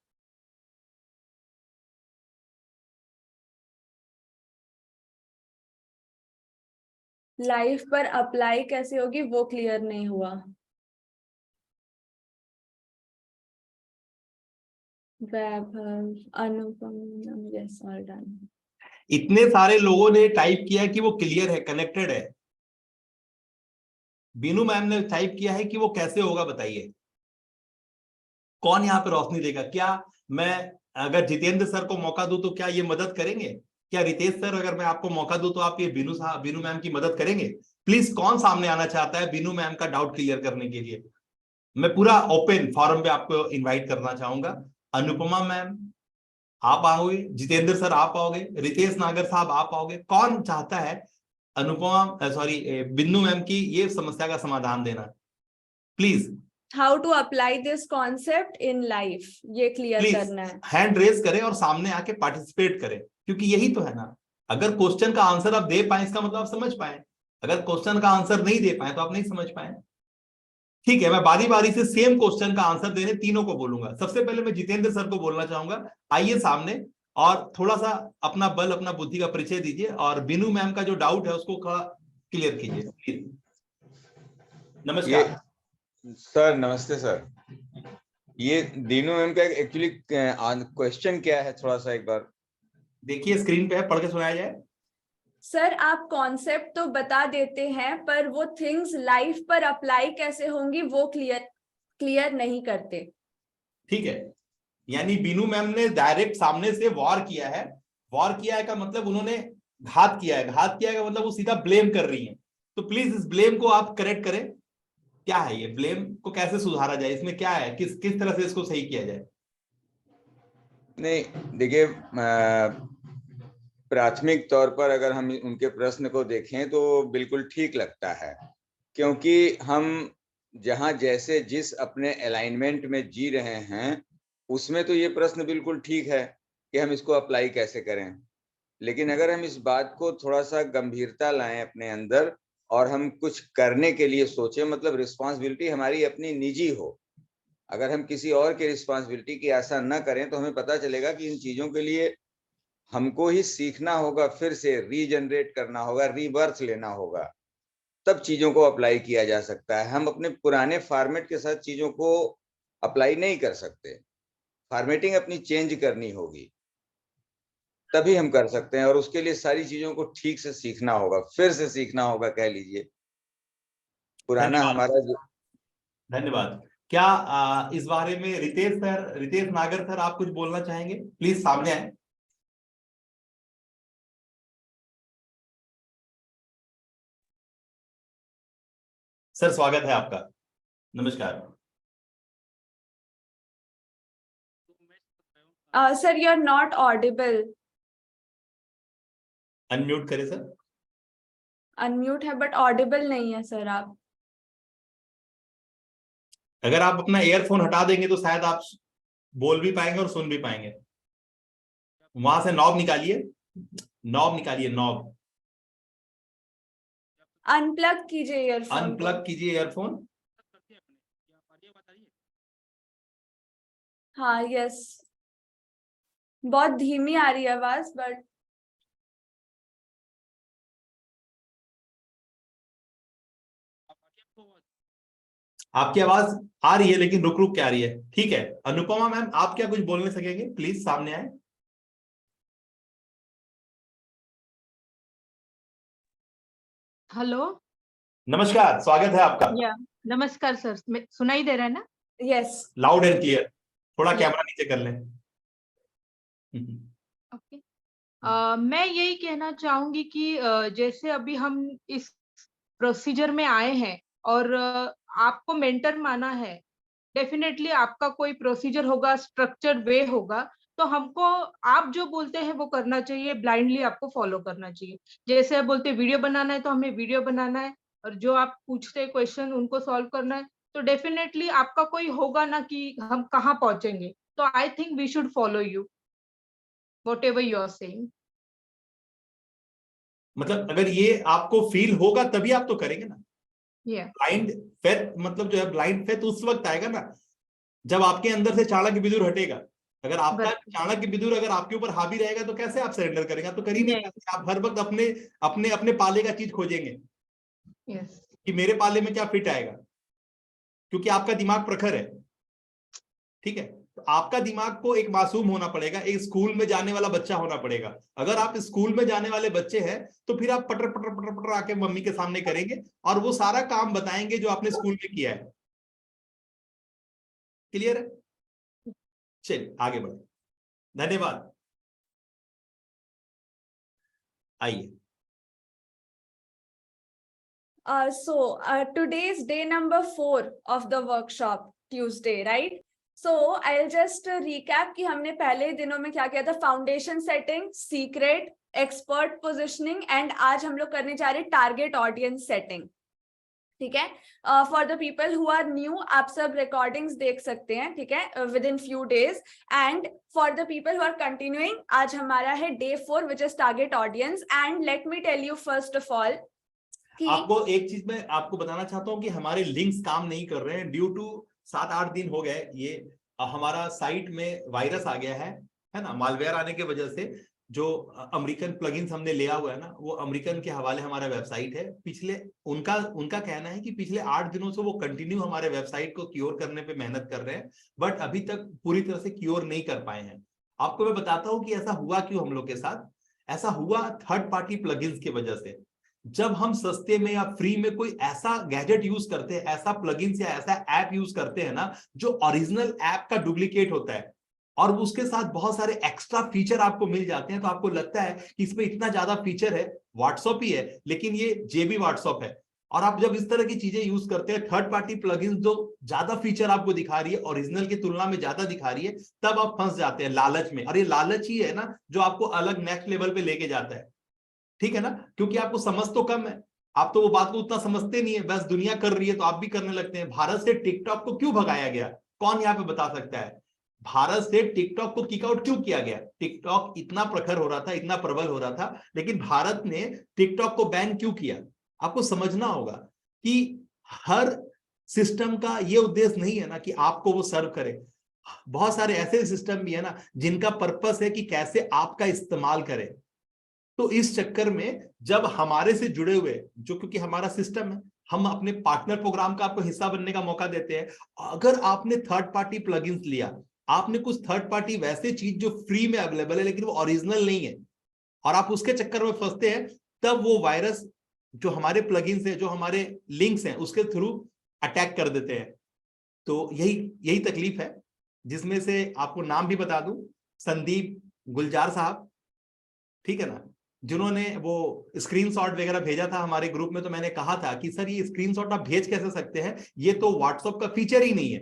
लाइफ पर अप्लाई कैसे होगी वो क्लियर नहीं हुआ। वैभव, अनुपम, यस ऑल डन। इतने सारे लोगों ने टाइप किया कि वो क्लियर है, कनेक्टेड है। बीनू मैम ने टाइप किया है कि वो कैसे होगा, बताइए कौन यहाँ पे रोशनी देगा। क्या मैं अगर जितेंद्र सर को मौका दूं तो क्या ये मदद करेंगे? क्या रितेश सर अगर मैं आपको मौका दूं तो आप ये बीनू मैम की मदद करेंगे? प्लीज कौन सामने आना चाहता है बीनू मैम का डाउट क्लियर करने के लिए? मैं पूरा ओपन फॉरम पे आपको इनवाइट करना चाहूंगा। अनुपमा मैम आप आओगे, जितेंद्र सर आप आओगे, रितेश नागर साहब आप आओगे। कौन चाहता है अनुपमा सॉरी बिन्नू मैम की ये समस्या का समाधान देना? Please how to apply this concept in life, ये क्लियर प्लीज करना है। हैंड रेज करें और सामने आके पार्टिसिपेट करें, क्योंकि यही तो है ना। अगर क्वेश्चन का आंसर आप दे पाए इसका मतलब आप समझ पाए, अगर क्वेश्चन का आंसर नहीं दे पाए तो आप नहीं समझ पाए। ठीक है, मैं बारी बारी से सेम क्वेश्चन का आंसर देने तीनों को बोलूंगा। सबसे पहले मैं जितेंद्र सर को बोलना चाहूंगा, आइए सामने और थोड़ा सा अपना बल अपना बुद्धि का परिचय दीजिए और बिनू मैम का जो डाउट है उसको क्लियर कीजिए। नमस्कार। सर नमस्ते सर। ये दीनू मैम का एक्चुअली क्वेश्चन क्या है, थोड़ा सा एक बार देखिए स्क्रीन पे है, पढ़ के सुनाया जाए। सर आप कॉन्सेप्ट तो बता देते हैं पर वो थिंग्स लाइफ पर अप्लाई कैसे होंगी वो क्लियर नहीं करते। ठीक है, यानी बीनू मैम ने डायरेक्ट सामने से वॉर किया है। वॉर किया है का मतलब उन्होंने घात किया है, घात किया है का मतलब वो सीधा ब्लेम कर रही हैं। तो प्लीज इस ब्लेम को आप करेक्ट करें। क्या है ये ब्लेम को कैसे सुधारा जाए, इसमें क्या है, किस किस तरह से इसको सही किया जाए? नहीं देखिए, प्राथमिक तौर पर अगर हम उनके प्रश्न को देखें तो बिल्कुल ठीक लगता है, क्योंकि हम जहां जैसे जिस अपने अलाइनमेंट में जी रहे हैं उसमें तो ये प्रश्न बिल्कुल ठीक है कि हम इसको अप्लाई कैसे करें। लेकिन अगर हम इस बात को थोड़ा सा गंभीरता लाएं अपने अंदर और हम कुछ करने के लिए सोचें, मतलब रिस्पॉन्सिबिलिटी हमारी अपनी निजी हो, अगर हम किसी और के रिस्पॉन्सिबिलिटी की आशा न करें तो हमें पता चलेगा कि इन चीजों के लिए हमको ही सीखना होगा, फिर से रीजनरेट करना होगा, रीबर्थ लेना होगा, तब चीजों को अप्लाई किया जा सकता है। हम अपने पुराने फॉर्मेट के साथ चीजों को अप्लाई नहीं कर सकते, फॉर्मेटिंग अपनी चेंज करनी होगी, तभी हम कर सकते हैं। और उसके लिए सारी चीजों को ठीक से सीखना होगा, फिर से सीखना होगा, कह लीजिए पुराना धन्यवाद। हमारा जो। धन्यवाद। क्या इस बारे में रितेश सर, रितेश नागर सर आप कुछ बोलना चाहेंगे? प्लीज सामने आए। सर स्वागत है आपका, नमस्कार। Sir you are not audible. Unmute करें सर। अनम्यूट है बट ऑडिबल नहीं है सर आप। अगर आप अपना ईयरफोन हटा देंगे तो शायद आप बोल भी पाएंगे और सुन भी पाएंगे। वहां से नॉब निकालिए, नॉब निकालिए, नॉब अनप्लग कीजिए ईयरफोन को। अनप्लग कीजिए ईयरफोन। हाँ यस, बहुत धीमी आ रही है आवाज बट आपकी आवाज आ रही है लेकिन रुक रुक के आ रही है। ठीक है, अनुपमा मैम आप क्या कुछ बोलने सकेंगे? प्लीज सामने आए। हेलो। नमस्कार, स्वागत है आपका। या नमस्कार सर, सुनाई दे रहा है ना? यस। Loud and clear. थोड़ा Yes. कैमरा नीचे कर लें। ओके। मैं यही कहना चाहूंगी कि जैसे अभी हम इस प्रोसीजर में आए हैं और आपको मेंटर माना है, डेफिनेटली आपका कोई प्रोसीजर होगा, स्ट्रक्चर्ड वे होगा, तो हमको आप जो बोलते हैं वो करना चाहिए, ब्लाइंडली आपको फॉलो करना चाहिए। जैसे आप बोलते हैं वीडियो बनाना है तो हमें वीडियो बनाना है, और जो आप पूछते क्वेश्चन उनको सॉल्व करना है, तो डेफिनेटली आपका कोई होगा ना कि हम कहाँ पहुंचेंगे। तो I think we should follow you whatever you are saying. मतलब अगर ये आपको फील होगा तभी आप तो करेंगे ना। या ब्लाइंड फेथ मतलब जो है ब्लाइंड फेथ उस वक्त आएगा ना जब आपके अंदर से चाणक्य विदुर हटेगा। अगर आपका चाणक्य विदुर अगर आपके ऊपर हावी रहेगा तो कैसे आप सरेंडर करेंगे? आप तो कर ही नहीं सकते। आप हर वक्त अपने अपने अपने पाले का चीज खोजेंगे यस कि मेरे पाले में क्या फिट आएगा, क्योंकि आपका दिमाग प्रखर है। ठीक है, तो आपका दिमाग को एक मासूम होना पड़ेगा, एक स्कूल में जाने वाला बच्चा होना पड़ेगा। अगर आप स्कूल में जाने वाले बच्चे हैं तो फिर आप पटर पटर पटर पटर आके मम्मी के सामने करेंगे और वो सारा काम बताएंगे जो आपने स्कूल में किया है। क्लियर है? चलिए आगे बढ़े। धन्यवाद। आइए। Today is day number 4 of the workshop, Tuesday, right? So I'll just recap कि हमने पहले दिनों में क्या किया था। Foundation setting, secret, expert positioning and आज हम लोग करने जा रहे टारगेट ऑडियंस सेटिंग। ठीक है, for the people who are new आप सब रिकॉर्डिंग्स देख सकते हैं, ठीक है, within few days. And for the people who are continuing, आज हमारा है day 4 which is target audience. And let me tell you first of all, आपको एक चीज मैं आपको बताना चाहता हूं कि हमारे लिंक्स काम नहीं कर रहे हैं ड्यू टू 7-8 दिन हो गए ये हमारा साइट में वायरस आ गया है ना। मालवेयर आने की वजह से जो अमेरिकन प्लगइन्स हमने लिया हुआ है ना, वो अमेरिकन के हवाले हमारा वेबसाइट है। पिछले उनका कहना है कि पिछले 8 दिनों से वो कंटिन्यू हमारे वेबसाइट को क्योर करने पे मेहनत कर रहे हैं, बट अभी तक पूरी तरह से क्योर नहीं कर पाए हैं। आपको मैं बताता हूं कि ऐसा हुआ क्यों हम लोग के साथ। ऐसा हुआ थर्ड पार्टी प्लगइन्स की वजह से। जब हम सस्ते में या फ्री में कोई ऐसा गैजेट यूज करते हैं, ऐसा प्लगइन्स या ऐसा ऐप यूज करते हैं ना जो ओरिजिनल ऐप का डुप्लीकेट होता है और उसके साथ बहुत सारे एक्स्ट्रा फीचर आपको मिल जाते हैं, तो आपको लगता है कि इसमें इतना ज्यादा फीचर है, व्हाट्सएप ही है लेकिन ये जेबी व्हाट्सएप है। और आप जब इस तरह की चीजें यूज करते हैं, थर्ड पार्टी प्लगइन्स जो ज्यादा फीचर आपको दिखा रही है, ओरिजिनल की तुलना में ज्यादा दिखा रही है, तब आप फंस जाते हैं लालच में। और ये लालच ही है ना जो आपको अलग नेक्स्ट लेवल पे लेके जाता है। ठीक है ना, क्योंकि आपको समझ तो कम है, आप तो वो बात को उतना समझते नहीं है, बस दुनिया कर रही है तो आप भी करने लगते हैं। भारत से टिकटॉक को क्यों भगाया गया? कौन यहाँ पे बता सकता है? भारत से टिकटॉक को किक आउट क्यों किया गया? टिकटॉक इतना प्रखर हो रहा था, इतना प्रबल हो रहा था, लेकिन भारत ने टिकटॉक को बैन क्यों किया? आपको समझना होगा कि हर सिस्टम का ये उद्देश्य नहीं है ना कि आपको वो सर्व करे। बहुत सारे ऐसे सिस्टम भी है ना जिनका पर्पस है कि कैसे आपका इस्तेमाल करे। तो इस चक्कर में जब हमारे से जुड़े हुए जो, क्योंकि हमारा सिस्टम है, हम अपने पार्टनर प्रोग्राम का आपको हिस्सा बनने का मौका देते हैं। अगर आपने थर्ड पार्टी प्लगइन्स लिया, आपने कुछ थर्ड पार्टी वैसे चीज जो फ्री में अवेलेबल है लेकिन वो ओरिजिनल नहीं है और आप उसके चक्कर में फंसते हैं, तब वो वायरस जो हमारे प्लगइन्स है, जो हमारे लिंक्स हैं, उसके थ्रू अटैक कर देते हैं। तो यही तकलीफ है, जिसमें से आपको नाम भी बता दूं, संदीप गुलजार साहब, ठीक है ना, जिन्होंने वो स्क्रीनशॉट वगैरह भेजा था हमारे ग्रुप में। तो मैंने कहा था कि सर ये स्क्रीनशॉट आप भेज कैसे सकते हैं, ये तो व्हाट्सएप का फीचर ही नहीं है।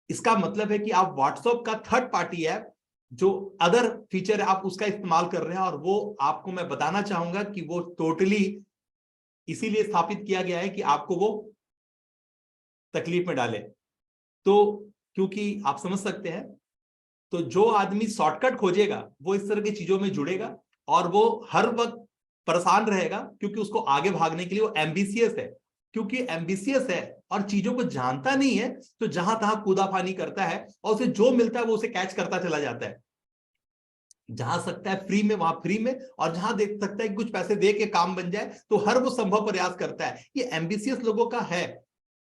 इसका मतलब है कि आप व्हाट्सएप का थर्ड पार्टी ऐप जो अदर फीचर है आप उसका इस्तेमाल कर रहे हैं, और वो आपको मैं बताना चाहूंगा कि वो टोटली इसीलिए स्थापित किया गया है कि आपको वो तकलीफ में डाले। तो क्योंकि आप समझ सकते हैं, तो जो आदमी शॉर्टकट खोजेगा वो इस तरह की चीजों में जुड़ेगा और वो हर वक्त परेशान रहेगा, क्योंकि उसको आगे भागने के लिए वो एम्बिशियस है। क्योंकि एम्बिशियस है और चीजों को जानता नहीं है, तो जहां तहां कूदाफानी करता है और उसे जो मिलता है वो उसे कैच करता चला जाता है। जहां सकता है फ्री में वहां फ्री में, और जहां देख सकता है कि कुछ पैसे दे के काम बन जाए तो हर वो संभव प्रयास करता है। ये एम्बिशियस लोगों का है,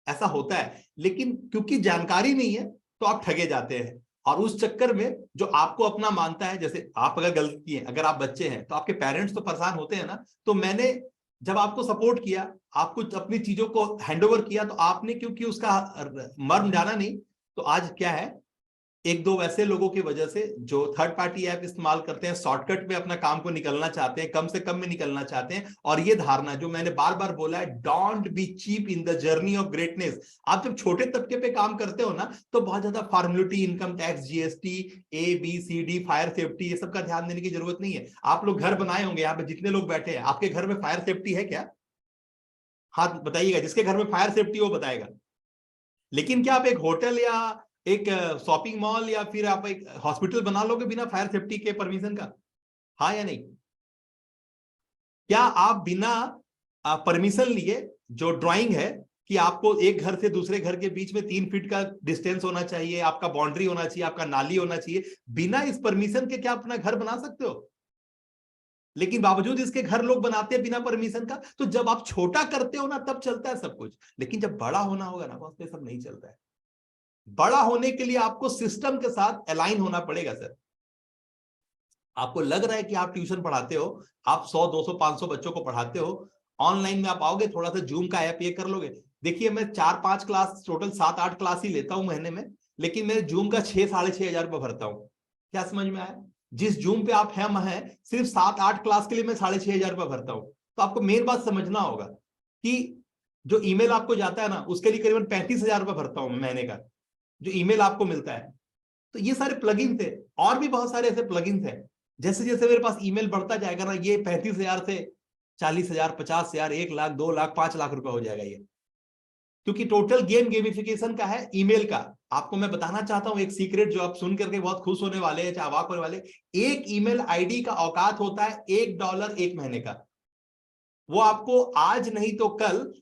ऐसा होता है। लेकिन क्योंकि जानकारी नहीं है तो आप ठगे जाते हैं, और उस चक्कर में जो आपको अपना मानता है, जैसे आप अगर गलती है, अगर आप बच्चे हैं तो आपके पेरेंट्स तो परेशान होते हैं ना। तो मैंने जब आपको सपोर्ट किया, आपको अपनी चीजों को हैंडओवर किया, तो आपने क्योंकि उसका मर्म जाना नहीं, तो आज क्या है, एक दो वैसे लोगों की वजह से जो थर्ड पार्टी ऐप इस्तेमाल करते हैं, शॉर्टकट में अपना काम को निकलना चाहते हैं, कम से कम में निकलना चाहते हैं। और ये धारणा जो मैंने बार बार बोला है, don't be cheap in the journey of greatness. आप जब छोटे तबके पे काम करते हो ना, तो बहुत ज्यादा formality, income tax, GST, ABCD, fire safety, ये सब का ध्यान देने की जरूरत नहीं है। आप लोग घर बनाए होंगे, यहाँ पे जितने लोग बैठे हैं, आपके घर में फायर सेफ्टी है क्या? हाथ बताइएगा, जिसके घर में फायर सेफ्टी वो बताएगा। लेकिन क्या आप एक होटल या एक शॉपिंग मॉल या फिर आप एक हॉस्पिटल बना लोगे बिना फायर सेफ्टी के परमिशन का? हाँ या नहीं? क्या आप बिना परमिशन लिए, जो ड्राइंग है कि आपको एक घर से दूसरे घर के बीच में 3 फीट का डिस्टेंस होना चाहिए, आपका बाउंड्री होना चाहिए, आपका नाली होना चाहिए, बिना इस परमिशन के क्या अपना घर बना सकते हो? लेकिन बावजूद इसके घर लोग बनाते हैं बिना परमिशन का। तो जब आप छोटा करते हो ना तब चलता है सब कुछ, लेकिन जब बड़ा होना होगा ना बस सब नहीं चलता है। बड़ा होने के लिए आपको सिस्टम के साथ अलाइन होना पड़ेगा सर। आपको लग रहा है कि आप ट्यूशन पढ़ाते हो, आप 100 200 500 बच्चों को पढ़ाते हो, ऑनलाइन में आप आओगे, थोड़ा सा जूम का ऐप ये कर लोगे। देखिए मैं 4-5 क्लास, टोटल 7-8 क्लास ही लेता हूं महीने में, लेकिन मैं जूम का 6-6,500 रुपये भरता हूं। क्या समझ में आया? जिस जूम पे आप हैं सिर्फ 7-8 क्लास के लिए मैं 6,500 रुपये भरता हूं। तो आपको मेन बात समझना होगा कि जो ईमेल आपको जाता है ना उसके लिए करीबन 35,000 रुपये भरता हूं मैं महीने का, जो ईमेल आपको मिलता है। तो ये सारे प्लगइन थे, और भी बहुत सारे ऐसे प्लगइन थे। जैसे जैसे मेरे पास ईमेल बढ़ता जाएगा ना, ये 35,000 से 40,000, 50,000, 1 लाख, 2 लाख, 5 लाख रुपए हो जाएगा ये। क्योंकि टोटल गेम गेमिफिकेशन का है ईमेल का। आपको मैं बताना चाहता हूं एक सीक्रेट जो आप सुन करके बहुत खुश होने वाले हैं, चाहे अवाक होने वाले। एक ईमेल आईडी का औकात होता है $1 1 महीने का। वो आपको आज नहीं तो कल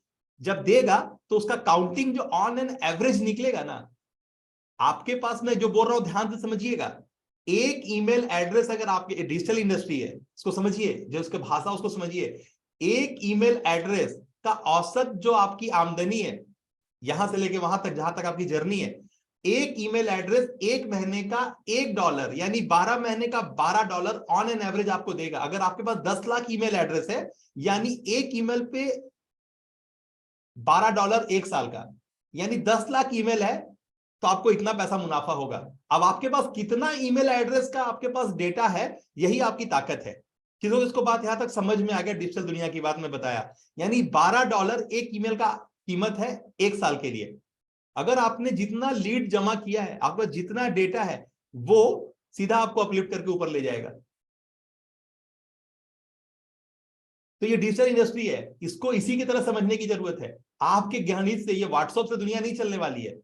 जब देगा तो उसका काउंटिंग जो ऑन एन एवरेज निकलेगा ना, आपके पास, मैं जो बोल रहा हूं ध्यान से समझिएगा, एक ईमेल एड्रेस अगर आपके, डिजिटल इंडस्ट्री है इसको समझिए, जो उसकी भाषा उसको समझिए। एक ईमेल एड्रेस का औसत जो आपकी आमदनी है यहां से लेके वहां तक जहां तक आपकी जर्नी है, एक ईमेल एड्रेस एक महीने का $1 यानी 12 महीने का $12 ऑन एन एवरेज आपको देगा। अगर आपके पास 10 लाख ईमेल एड्रेस है यानी एक ईमेल पे $12 एक साल का, यानी 10 लाख ईमेल है तो आपको इतना पैसा मुनाफा होगा। अब आपके पास कितना ईमेल एड्रेस का आपके पास डेटा है, यही आपकी ताकत है। किसी को इसको बात यहां तक समझ में आ गया? डिजिटल दुनिया की बात मैं बताया, यानी $12 एक ईमेल का कीमत है एक साल के लिए। अगर आपने जितना लीड जमा किया है, आपका जितना डेटा है, वो सीधा आपको अपलिफ्ट करके ऊपर ले जाएगा। तो ये डिजिटल इंडस्ट्री है, इसको इसी की तरह समझने की जरूरत है। आपके ज्ञानित से, ये व्हाट्सएप से दुनिया नहीं चलने वाली है।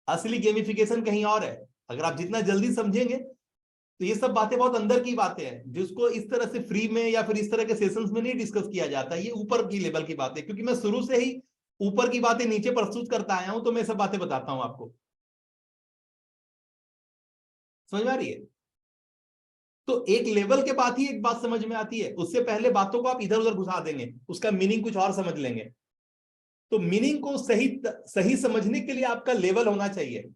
असली गेमिफिकेशन कहीं और है। अगर आप जितना जल्दी समझेंगे तो ये सब बातें बहुत अंदर की बातें हैं, जिसको इस तरह से फ्री में या फिर इस तरह के सेशंस में नहीं डिस्कस किया जाता। ये ऊपर की लेवल की बातें, क्योंकि मैं शुरू से ही ऊपर की बातें नीचे प्रस्तुत करता आया हूं, तो मैं सब बातें बताता हूं आपको। समझ में आ रही है? तो एक लेवल के बाद ही एक बात समझ में आती है, उससे पहले बातों को आप इधर उधर घुसा देंगे, उसका मीनिंग कुछ और समझ लेंगे। तो मीनिंग को सही समझने के लिए आपका लेवल होना चाहिए।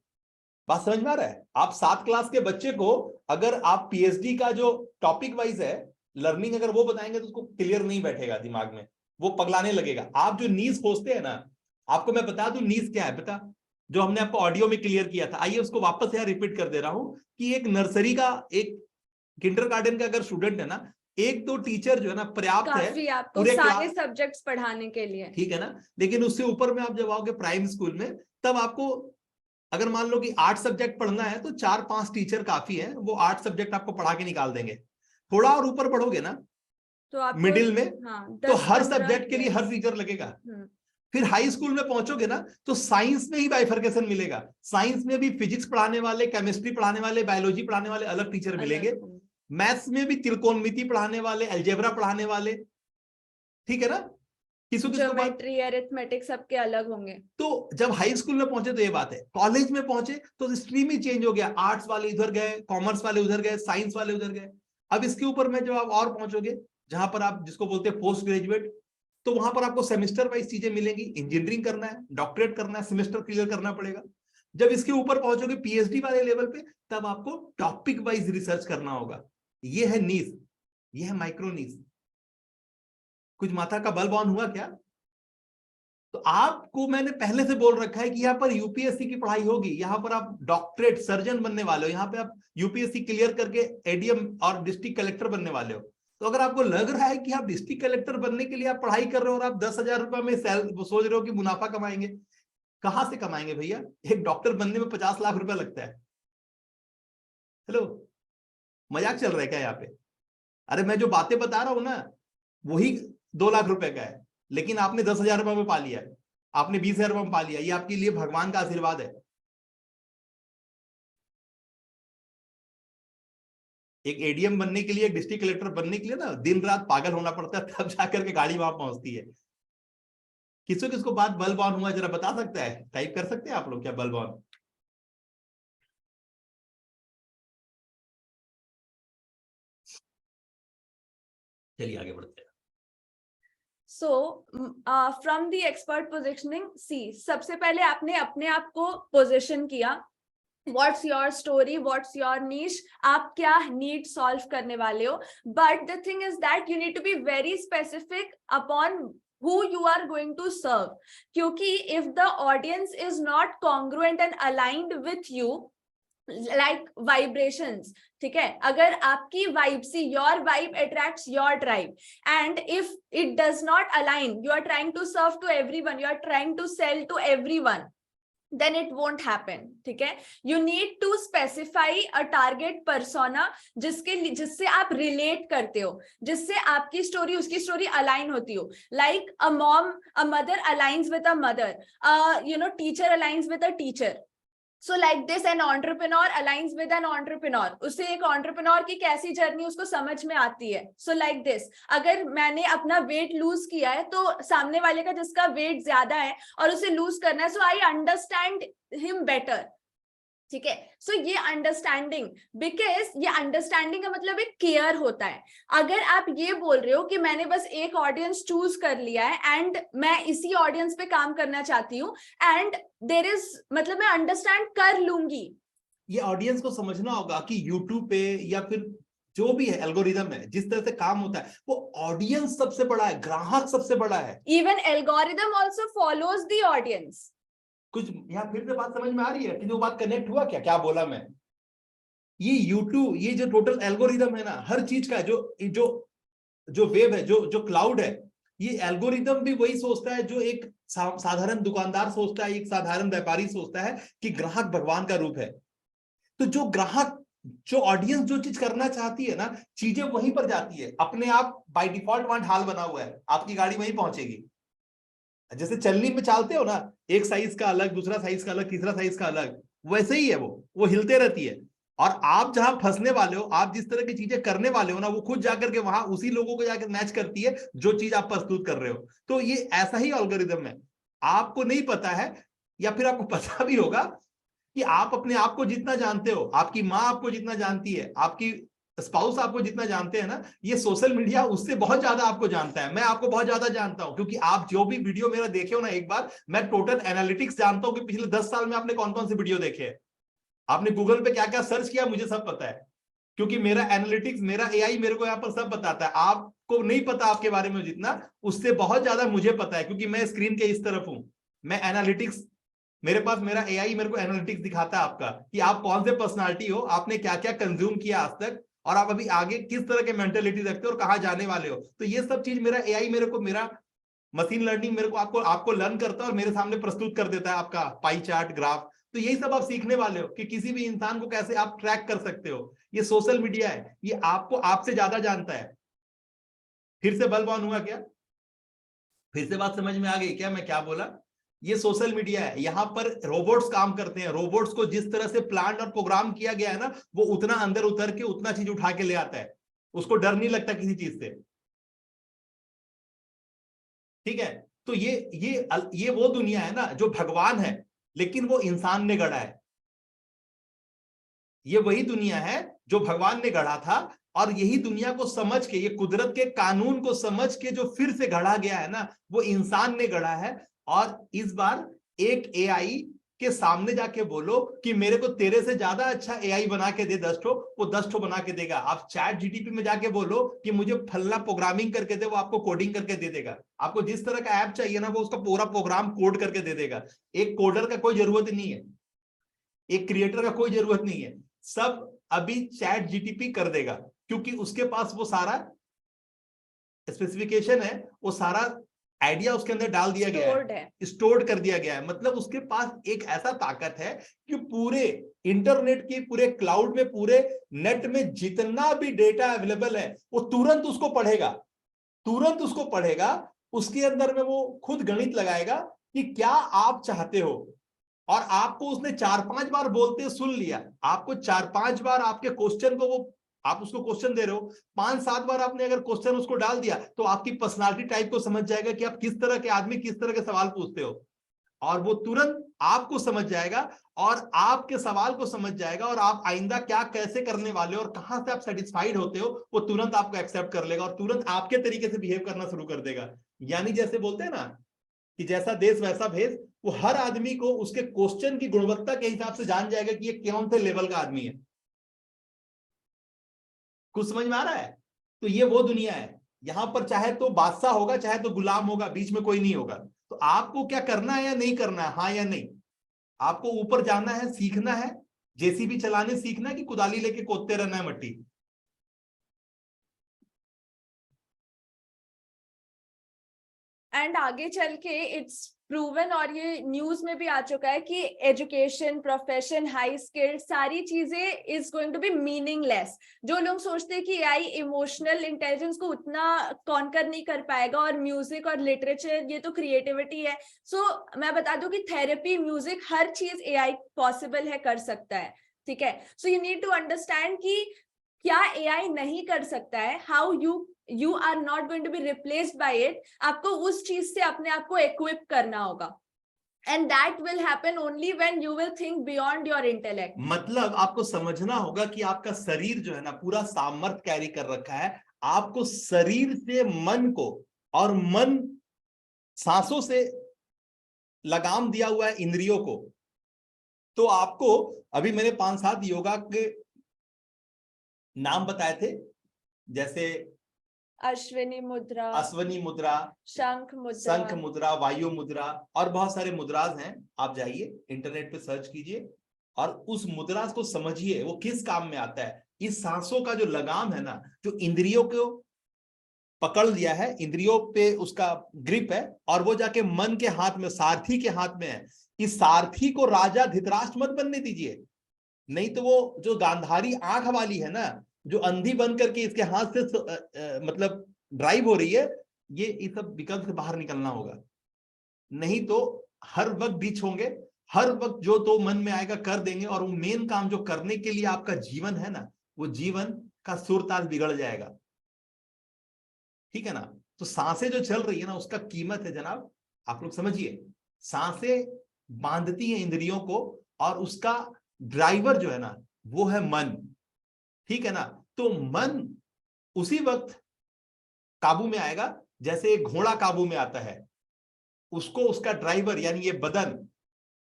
बात समझ में आ रहा है? आप 7 क्लास के बच्चे को अगर आप पीएचडी का जो टॉपिक वाइज है लर्निंग अगर वो बताएंगे तो उसको क्लियर नहीं बैठेगा दिमाग में, वो पगलाने लगेगा। आप जो नीज खोजते हैं ना, आपको मैं बता दूं नीज क्या है, पता? जो हमने आपको ऑडियो में क्लियर किया था, आइए उसको वापस यहाँ रिपीट कर दे रहा हूं कि एक नर्सरी का, एक किंडरगार्टन का अगर स्टूडेंट है ना, 1-2 टीचर जो है ना पर्याप्त है काफी आपको पूरे सारे सब्जेक्ट्स पढ़ाने के लिए, ठीक है ना। लेकिन उससे ऊपर में आप जब आओगे प्राइमरी स्कूल में, तब आपको अगर मान लो कि 8 सब्जेक्ट पढ़ना है तो 4-5 टीचर काफी है, वो 8 सब्जेक्ट आपको पढ़ा के निकाल देंगे। थोड़ा और ऊपर पढ़ोगे ना तो आपको मिडिल में, हाँ, तो हर 10-15 सब्जेक्ट के लिए हर टीचर लगेगा। हम्म। फिर हाई स्कूल में पहुंचोगे ना तो साइंस में ही बाइफर्केशन मिलेगा। साइंस में भी फिजिक्स पढ़ाने वाले, केमिस्ट्री पढ़ाने वाले, बायोलॉजी पढ़ाने वाले अलग टीचर मिलेंगे। मैथ्स में भी त्रिकोणमिति पढ़ाने वाले, अलजेब्रा पढ़ाने वाले, ठीक है ना। ज्योमेट्री, अरिथमेटिक सबके अलग होंगे। तो जब हाई स्कूल में पहुंचे तो ये बात है, कॉलेज में पहुंचे तो स्ट्रीम ही चेंज हो गया। आर्ट्स वाले इधर गए, कॉमर्स वाले उधर गए, साइंस वाले उधर गए। अब इसके ऊपर में जब आप और पहुंचोगे, जहां पर आप जिसको बोलते हैं पोस्ट ग्रेजुएट, तो वहां पर आपको सेमेस्टर वाइज चीजें मिलेंगी। इंजीनियरिंग करना है, डॉक्टरेट करना है, सेमेस्टर क्लियर करना पड़ेगा। जब इसके ऊपर पहुंचोगे पीएचडी वाले लेवल पे, तब आपको टॉपिक वाइज रिसर्च करना होगा। ये है नीश, ये है माइक्रो नीश। कुछ माथा का बल ऑन हुआ क्या? तो आपको मैंने पहले से बोल रखा है कि यहाँ पर यूपीएससी की पढ़ाई होगी, यहाँ पर आप डॉक्टरेट सर्जन बनने वाले हो, यहाँ पे आप यूपीएससी क्लियर करके एडीएम और डिस्ट्रिक्ट कलेक्टर बनने वाले हो। तो अगर आपको लग रहा है कि आप डिस्ट्रिक्ट कलेक्टर बनने के लिए आप पढ़ाई कर रहे हो और आप 10,000 रुपए में सोच रहे हो कि मुनाफा कमाएंगे, कहां से कमाएंगे भैया? एक डॉक्टर बनने में 50 लाख रुपए लगता है। हेलो, मजाक चल रहा है क्या यहाँ पे? अरे मैं जो बातें बता रहा हूं ना, वही 2 लाख रुपए का है। लेकिन आपने 10,000 रुपए में पा लिया, आपने 20,000 रुपए में पा लिया, ये आपके लिए भगवान का आशीर्वाद है। एक एडीएम बनने के लिए, एक डिस्ट्रिक्ट कलेक्टर बनने के लिए ना दिन रात पागल होना पड़ता है, तब जाकर के गाड़ी वहां पहुंचती है। किसको किसको बात बल्ब ऑन हुआ जरा बता सकता है? टाइप कर सकते हैं आप लोग क्या बल्ब ऑन? चलिए आगे बढ़ते हैं। So from the expert positioning, see, सबसे पहले आपने अपने आप को पोजिशन किया, What's your story? What's your niche? आप क्या need solve करने वाले हो? But the thing is that you need to be very specific upon who you are going to serve. क्योंकि if the audience is not congruent and aligned with you, like vibrations, ठीक है, अगर आपकी vibe से your vibe attracts your tribe, and if it does not align, you are trying to serve to everyone, you are trying to sell to everyone, then it won't happen. ठीक है, you need to specify a target persona जिससे आप relate करते हो, जिससे आपकी story उसकी story align होती हो. Like a mother aligns with a mother, teacher aligns with a teacher. So like this, an entrepreneur aligns with an entrepreneur. उससे एक entrepreneur की कैसी जर्नी उसको समझ में आती है. So like this, अगर मैंने अपना weight lose किया है तो सामने वाले का जिसका weight ज्यादा है और उसे lose करना है, so I understand him better. ठीक है, सो ये अंडरस्टैंडिंग, बिकॉज ये अंडरस्टैंडिंग का मतलब एक केयर होता है. अगर आप ये बोल रहे हो कि मैंने बस एक ऑडियंस चूज कर लिया है एंड मैं इसी ऑडियंस पे काम करना चाहती हूँ एंड देयर इज, मतलब मैं अंडरस्टैंड कर लूंगी. ये ऑडियंस को समझना होगा कि यूट्यूब पे या फिर जो भी है एल्गोरिदम है, जिस तरह से काम होता है, वो ऑडियंस सबसे बड़ा है, ग्राहक सबसे बड़ा है. Even algorithm also follows the audience. कुछ यहाँ फिर से बात समझ में आ रही है कि जो बात कनेक्ट हुआ, क्या क्या बोला मैं? ये YouTube, ये जो टोटल एल्गोरिदम है ना, हर चीज का जो वेब है, जो क्लाउड है, ये एल्गोरिदम भी वही सोचता है जो एक साधारण दुकानदार सोचता है, एक साधारण व्यापारी सोचता है कि ग्राहक भगवान का रूप है. तो जो ग्राहक, जो ऑडियंस जो चीज करना चाहती है ना, चीजें वहीं पर जाती है अपने आप. बाय डिफॉल्ट वहां ढाल बना हुआ है, आपकी गाड़ी वहीं पहुंचेगी. जैसे चलनी में चालते हो ना, एक साइज का अलग, दूसरा साइज का अलग, तीसरा साइज का अलग, वैसे ही है वो हिलते रहती है. और आप जहां फंसने वाले हो, आप जिस तरह की चीजें करने वाले हो ना, वो खुद जाकर के वहां उसी लोगों को जाकर मैच करती है जो चीज आप प्रस्तुत कर रहे हो. तो ये ऐसा ही एल्गोरिदम है. आपको नहीं पता है, या फिर आपको पता भी होगा कि आप अपने आप को जितना जानते हो, आपकी माँ आपको जितना जानती है, आपकी स्पाउस आपको जितना जानते हैं ना, ये सोशल मीडिया उससे बहुत ज्यादा आपको जानता है. मैं आपको बहुत ज्यादा जानता हूं, क्योंकि आप जो भी वीडियो मेरा देखे हो ना, एक बार मैं टोटल एनालिटिक्स जानता हूं कि पिछले 10 साल में आपने कौन कौन से वीडियो देखे हैं, आपने गूगल पे क्या क्या सर्च किया, मुझे सब पता है. क्योंकि मेरा एनालिटिक्स, मेरा एआई मेरे को यहाँ पर सब बताता है. आपको नहीं पता आपके बारे में जितना, उससे बहुत ज्यादा मुझे पता है, क्योंकि मैं स्क्रीन के इस तरफ हूं. मैं एनालिटिक्स, मेरे पास मेरा एआई मेरे को एनालिटिक्स दिखाता है आपका, कि आप कौन से पर्सनालिटी हो, आपने क्या क्या कंज्यूम किया आज तक, और आप अभी आगे किस तरह के मेंटेलिटी रखते हो और कहाँ जाने वाले हो. तो ये सब चीज मेरा एआई मेरा मशीन लर्निंग मेरे को आपको लर्न करता है और मेरे सामने प्रस्तुत कर देता है आपका पाई चार्ट, ग्राफ. तो यही सब आप सीखने वाले हो कि किसी भी इंसान को कैसे आप ट्रैक कर सकते हो. ये सोशल मीडिया है, ये आपको आपसे ज्यादा जानता है. फिर से बल्ब ऑन हुआ क्या? फिर से बात समझ में आ गई क्या मैं क्या बोला? ये सोशल मीडिया है, यहाँ पर रोबोट्स काम करते हैं. रोबोट्स को जिस तरह से प्लान और प्रोग्राम किया गया है ना, वो उतना अंदर उतर के उतना चीज उठा के ले आता है. उसको डर नहीं लगता किसी चीज से. ठीक है, तो ये वो दुनिया है ना जो भगवान है, लेकिन वो इंसान ने गढ़ा है. ये वही दुनिया है जो भगवान ने गढ़ा था, और यही दुनिया को समझ के, ये कुदरत के कानून को समझ के जो फिर से गढ़ा गया है ना, वो इंसान ने गढ़ा है. और इस बार एक एआई के सामने जाके बोलो कि मेरे को तेरे से ज्यादा अच्छा एआई बना के दे 10 ठो, वो 10 ठो बना के देगा. आप चैट जीटीपी में जाके बोलो कि मुझे फलना प्रोग्रामिंग करके दे, वो आपको कोडिंग करके दे देगा. आपको जिस तरह का ऐप चाहिए ना, वो उसका पूरा प्रोग्राम कोड करके दे देगा. एक कोडर का कोई जरूरत नहीं है, एक क्रिएटर का कोई जरूरत नहीं है. सब अभी चैट जीटीपी कर देगा, क्योंकि उसके पास वो सारा स्पेसिफिकेशन है, वो सारा आइडिया उसके अंदर डाल दिया गया है, स्टोर्ड कर दिया गया है. मतलब उसके पास एक ऐसा ताकत है कि पूरे इंटरनेट के, पूरे क्लाउड में, पूरे नेट में जितना भी डेटा अवेलेबल है, वो तुरंत उसको पढ़ेगा उसके अंदर में वो खुद गणित लगाएगा कि क्या आप चाहते हो, और आपको उसने 4-5 बार बोलते सुन लिया, आपको 4-5 बार आपके क्वेश्चन को वो, आप उसको क्वेश्चन दे रहे हो, 5-7 बार आपने अगर क्वेश्चन उसको डाल दिया तो आपकी पर्सनालिटी टाइप को समझ जाएगा कि आप किस तरह के आदमी, किस तरह के सवाल पूछते हो, और वो तुरंत आपको समझ जाएगा और आपके सवाल को समझ जाएगा, और आप आइंदा क्या कैसे करने वाले हो और कहां से आप सेटिस्फाइड होते हो वो तुरंत आपको एक्सेप्ट कर लेगा और तुरंत आपके तरीके से बिहेव करना शुरू कर देगा। यानी जैसे बोलते हैं ना कि जैसा देश वैसा भेष, वो हर आदमी को उसके क्वेश्चन की गुणवत्ता के हिसाब से जान जाएगा कि ये कौन से लेवल का आदमी है। कुछ समझ में आ रहा है? तो ये वो दुनिया है, यहां पर चाहे तो बादशाह होगा चाहे तो गुलाम होगा, बीच में कोई नहीं होगा। तो आपको क्या करना है या नहीं करना है, हाँ या नहीं, आपको ऊपर जाना है, सीखना है, जेसीबी चलाने सीखना है कि कुदाली लेके कोदते रहना है मट्टी। एंड आगे चल के इट्स प्रूवन, और ये न्यूज में भी आ चुका है कि एजुकेशन, प्रोफेशन, हाई स्किल्ड सारी चीजें is going to be meaningless. जो लोग सोचते हैं कि एआई इमोशनल इंटेलिजेंस को उतना कॉन्कर नहीं कर पाएगा, और म्यूजिक और लिटरेचर ये तो क्रिएटिविटी है। सो मैं बता दूं कि थेरेपी, म्यूजिक, हर चीज एआई पॉसिबल है, कर सकता है, ठीक है। So you need to understand कि क्या एआई नहीं कर सकता है, how you are not going to be replaced by it। आपको उस चीज से अपने आप को equip करना होगा, and that will happen only when you will think beyond your intellect। मतलब आपको समझना होगा कि आपका शरीर जो है ना पूरा सामर्थ्य कैरी कर रखा है, आपको शरीर से मन को, और मन सांसों से लगाम दिया हुआ है इंद्रियों को। तो आपको अभी मैंने 5-7 योगा के नाम बताए थे, जैसे अश्विनी मुद्रा, शंख मुद्रा, वायु मुद्रा, और बहुत सारे मुद्राज हैं। आप जाइए इंटरनेट पे सर्च कीजिए और उस मुद्रा को समझिए वो किस काम में आता है। इस सांसों का जो लगाम है ना, जो इंद्रियों को पकड़ लिया है, इंद्रियों पे उसका ग्रिप है, और वो जाके मन के हाथ में, सारथी के हाथ में है। इस सारथी को राजा धृतराष्ट्र मत बनने दीजिए, नहीं तो वो जो गांधारी आंख वाली है ना, जो अंधी बन करके इसके हाथ से मतलब ड्राइव हो रही है, ये सब विकल्प से बाहर निकलना होगा, नहीं तो हर वक्त डिच होंगे, हर वक्त जो तो मन में आएगा कर देंगे, और वो मेन काम जो करने के लिए आपका जीवन है ना, वो जीवन का सुर ताल बिगड़ जाएगा, ठीक है ना। तो सांसें जो चल रही है ना, उसका कीमत है जनाब, आप लोग समझिए। सांसें बांधती हैं इंद्रियों को, और उसका ड्राइवर जो है ना वो है मन, ठीक है ना। तो मन उसी वक्त काबू में आएगा जैसे एक घोड़ा काबू में आता है, उसको उसका ड्राइवर यानी ये बदन,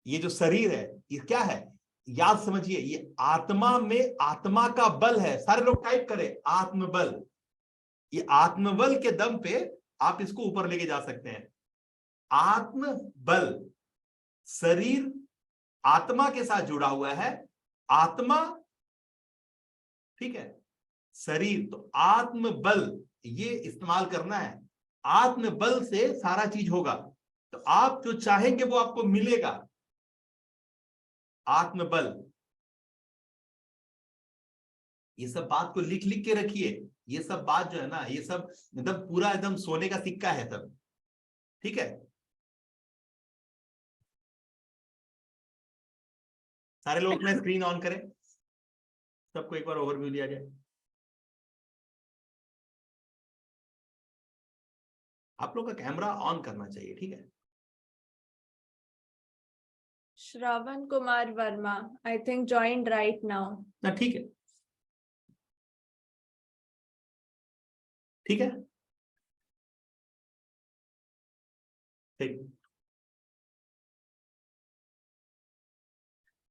ये जो शरीर है, ये क्या है, याद समझिए, ये आत्मा में आत्मा का बल है। सारे लोग टाइप करें आत्मबल। ये आत्मबल के दम पे आप इसको ऊपर लेके जा सकते हैं। आत्मबल, शरीर आत्मा के साथ जुड़ा हुआ है, आत्मा, ठीक है, शरीर, तो आत्मबल ये इस्तेमाल करना है। आत्मबल से सारा चीज होगा, तो आप जो चाहेंगे वो आपको मिलेगा। आत्मबल, ये सब बात को लिख लिख के रखिए। ये सब बात जो है ना, ये सब एकदम पूरा एकदम सोने का सिक्का है सब, ठीक है। सारे लोग अपना स्क्रीन ऑन करें, सबको एक बार ओवरव्यू दिया जाए। आप लोग का कैमरा ऑन करना चाहिए, ठीक है। Shravan Kumar Verma, I think joined right now. ना ठीक है, ठीक है, ठीक।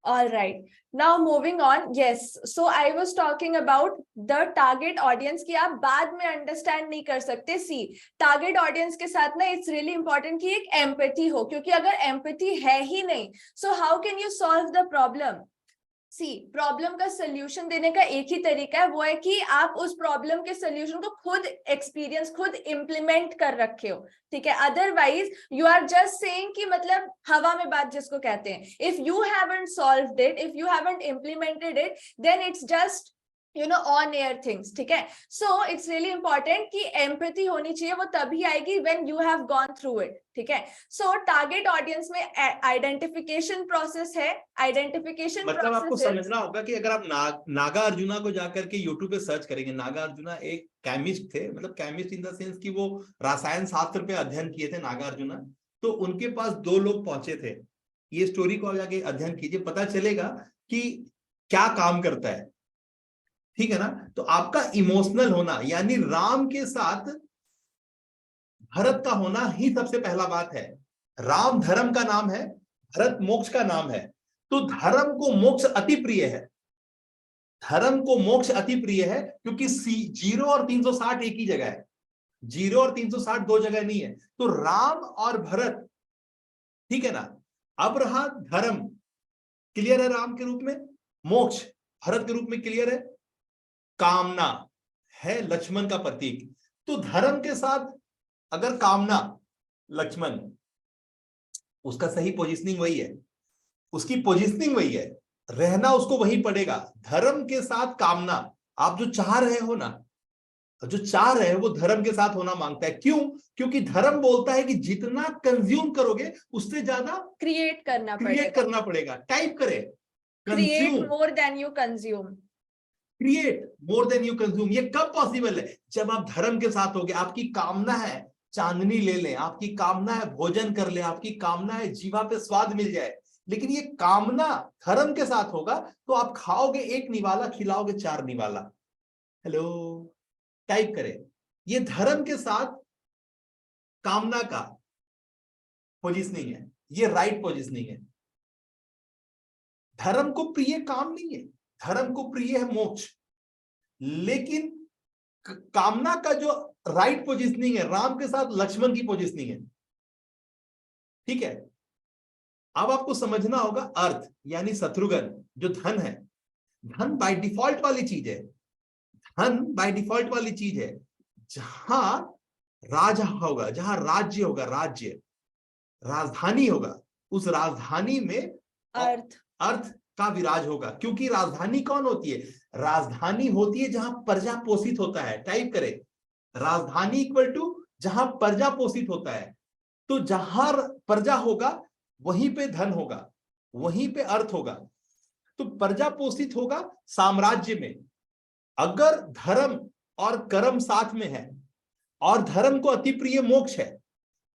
All right. Now moving on. Yes. So I was talking about the target audience कि आप बाद में understand नहीं कर सकते। See, target audience के साथ ना it's really important कि एक empathy हो, क्योंकि अगर empathy है ही नहीं, so how can you solve the problem? See, problem का सोल्यूशन देने का एक ही तरीका है, वो है कि आप उस प्रॉब्लम के सोल्यूशन को खुद एक्सपीरियंस, खुद इम्प्लीमेंट कर रखे हो, ठीक है। Otherwise you are just saying कि मतलब हवा में बात जिसको कहते हैं, if you haven't solved it, if you haven't implemented it, then it's just on air things, ठीक है। सो इट्स रियली इंपॉर्टेंट कि एम्पैथी होनी चाहिए, वो तभी आएगी when you have gone through it, ठीक है। सो टारगेट ऑडियंस में आइडेंटिफिकेशन प्रोसेस है, आइडेंटिफिकेशन मतलब आपको प्रोसेस समझना होगा कि अगर आप नागा अर्जुना को जाकर के यूट्यूब पे सर्च करेंगे, नागा अर्जुना एक केमिस्ट थे, मतलब केमिस्ट इन द सेंस कि वो रसायन शास्त्र पे अध्ययन किए थे नागा अर्जुना। तो उनके पास 2 लोग पहुंचे थे। ये स्टोरी को आगे अध्ययन कीजिए, पता चलेगा कि क्या काम करता है, ठीक है ना। तो आपका इमोशनल होना, यानी राम के साथ भरत का होना ही सबसे पहला बात है। राम धर्म का नाम है, भरत मोक्ष का नाम है। तो धर्म को मोक्ष अति प्रिय है, धर्म को मोक्ष अति प्रिय है, क्योंकि 0 और 360 एक ही जगह है, 0 और 360 2 जगह नहीं है। तो राम और भरत, ठीक है ना। अब रहा धर्म, क्लियर है राम के रूप में, मोक्ष भरत के रूप में क्लियर है, कामना है लक्ष्मण का प्रतीक। तो धर्म के साथ अगर कामना, लक्ष्मण, उसका सही पोजीशनिंग वही है, उसकी पोजीशनिंग वही है, रहना उसको वही पड़ेगा। धर्म के साथ कामना, आप जो चाह रहे हो ना, जो चाह रहे हो वो धर्म के साथ होना मांगता है। क्यों? क्योंकि धर्म बोलता है कि जितना कंज्यूम करोगे उससे ज्यादा क्रिएट करना पड़ेगा। टाइप करें, create more than you consume, create more than you consume. ये कब पॉसिबल है? जब आप धर्म के साथ होगे। आपकी कामना है चांदनी ले लें, आपकी कामना है भोजन कर ले, आपकी कामना है जीवा पे स्वाद मिल जाए, लेकिन ये कामना धर्म के साथ होगा तो आप खाओगे 1 निवाला, खिलाओगे 4 निवाला। हेलो, टाइप करें, ये धर्म के साथ कामना का पोजीशनिंग है, ये राइट पोजीशनिंग है। धर्म को प्रिय काम नहीं है, धर्म को प्रिय है मोक्ष, लेकिन कामना का जो राइट पोजीशनिंग है राम के साथ लक्ष्मण की पोजीशनिंग है, ठीक है। अब आपको समझना होगा अर्थ, यानी शत्रुघ्न जो धन है, धन बाय डिफॉल्ट वाली चीज है, धन बाय डिफॉल्ट वाली चीज है। जहां राजा होगा, जहां राज्य होगा, राज्य राजधानी होगा, उस राजधानी में अर्थ का विराज होगा। क्योंकि राजधानी कौन होती है? राजधानी होती है जहां प्रजा पोषित होता है। टाइप करें, राजधानी इक्वल टू जहां प्रजा पोषित होता है। तो जहां प्रजा होगा वहीं पे धन होगा, वहीं पे अर्थ होगा। तो प्रजा पोषित होगा साम्राज्य में। अगर धर्म और कर्म साथ में है और धर्म को अति प्रिय मोक्ष है,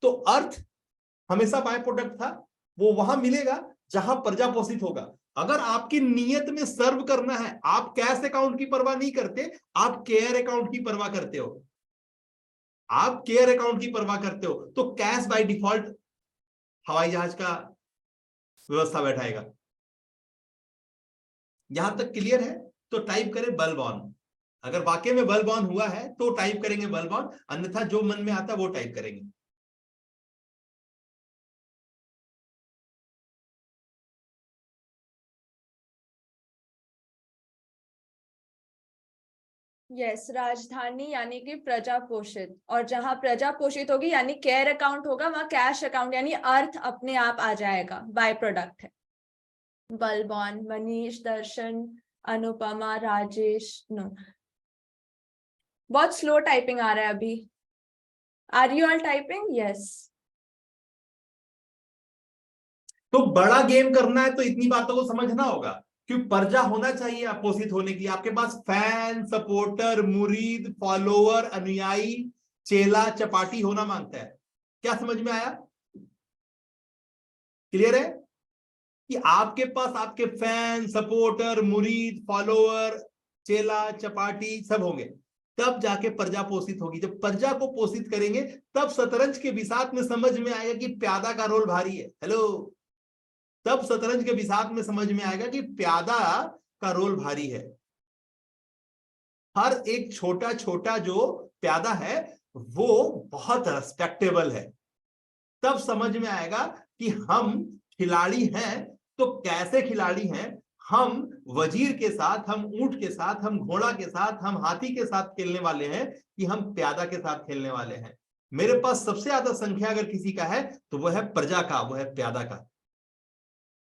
तो अर्थ हमेशा बाय प्रोडक्ट था, वो वहां मिलेगा जहां प्रजा पोषित होगा। अगर आपकी नीयत में सर्व करना है, आप कैश अकाउंट की परवाह नहीं करते, आप केयर अकाउंट की परवाह करते हो, आप केयर अकाउंट की परवाह करते हो, तो कैश बाय डिफॉल्ट हवाई जहाज का व्यवस्था बैठाएगा। यहां तक क्लियर है? तो टाइप करें बलबॉन। अगर वाकई में बलबॉन हुआ है तो टाइप करेंगे बलबॉन, अन्यथा जो मन में आता है वो टाइप करेंगे। यस, राजधानी यानी कि प्रजा पोषित, और जहां प्रजा पोषित होगी यानी केयर अकाउंट होगा, वहां कैश अकाउंट यानी अर्थ अपने आप आ जाएगा, बाय प्रोडक्ट है। बलबॉन, मनीष, दर्शन, अनुपमा, राजेश, नो, बहुत स्लो टाइपिंग आ रहा है अभी। Are you all typing? Yes. तो बड़ा गेम करना है तो इतनी बातों को समझना होगा, क्योंकि प्रजा होना चाहिए अपोजिट होने के लिए। आपके पास फैन, सपोर्टर, मुरीद, फॉलोअर, अनुयायी, चेला, चपाटी होना मांगता है। क्या समझ में आया? क्लियर है कि आपके पास आपके फैन, सपोर्टर, मुरीद, फॉलोअर, चेला, चपाटी सब होंगे, तब जाके प्रजा पोषित होगी। जब प्रजा को पोषित करेंगे तब शतरंज के बिसात में समझ में आएगा कि प्यादा का रोल भारी है। हेलो, तब शतरंज के बिसात में समझ में आएगा कि प्यादा का रोल भारी है। हर एक छोटा छोटा जो प्यादा है वो बहुत रेस्पेक्टेबल है। तब समझ में आएगा कि हम खिलाड़ी हैं तो कैसे खिलाड़ी हैं। हम वजीर के साथ, हम ऊंट के साथ, हम घोड़ा के साथ, हम हाथी के साथ खेलने वाले हैं कि हम प्यादा के साथ खेलने वाले हैं। मेरे पास सबसे ज्यादा संख्या अगर किसी का है तो वह है प्रजा का, वह है प्यादा का।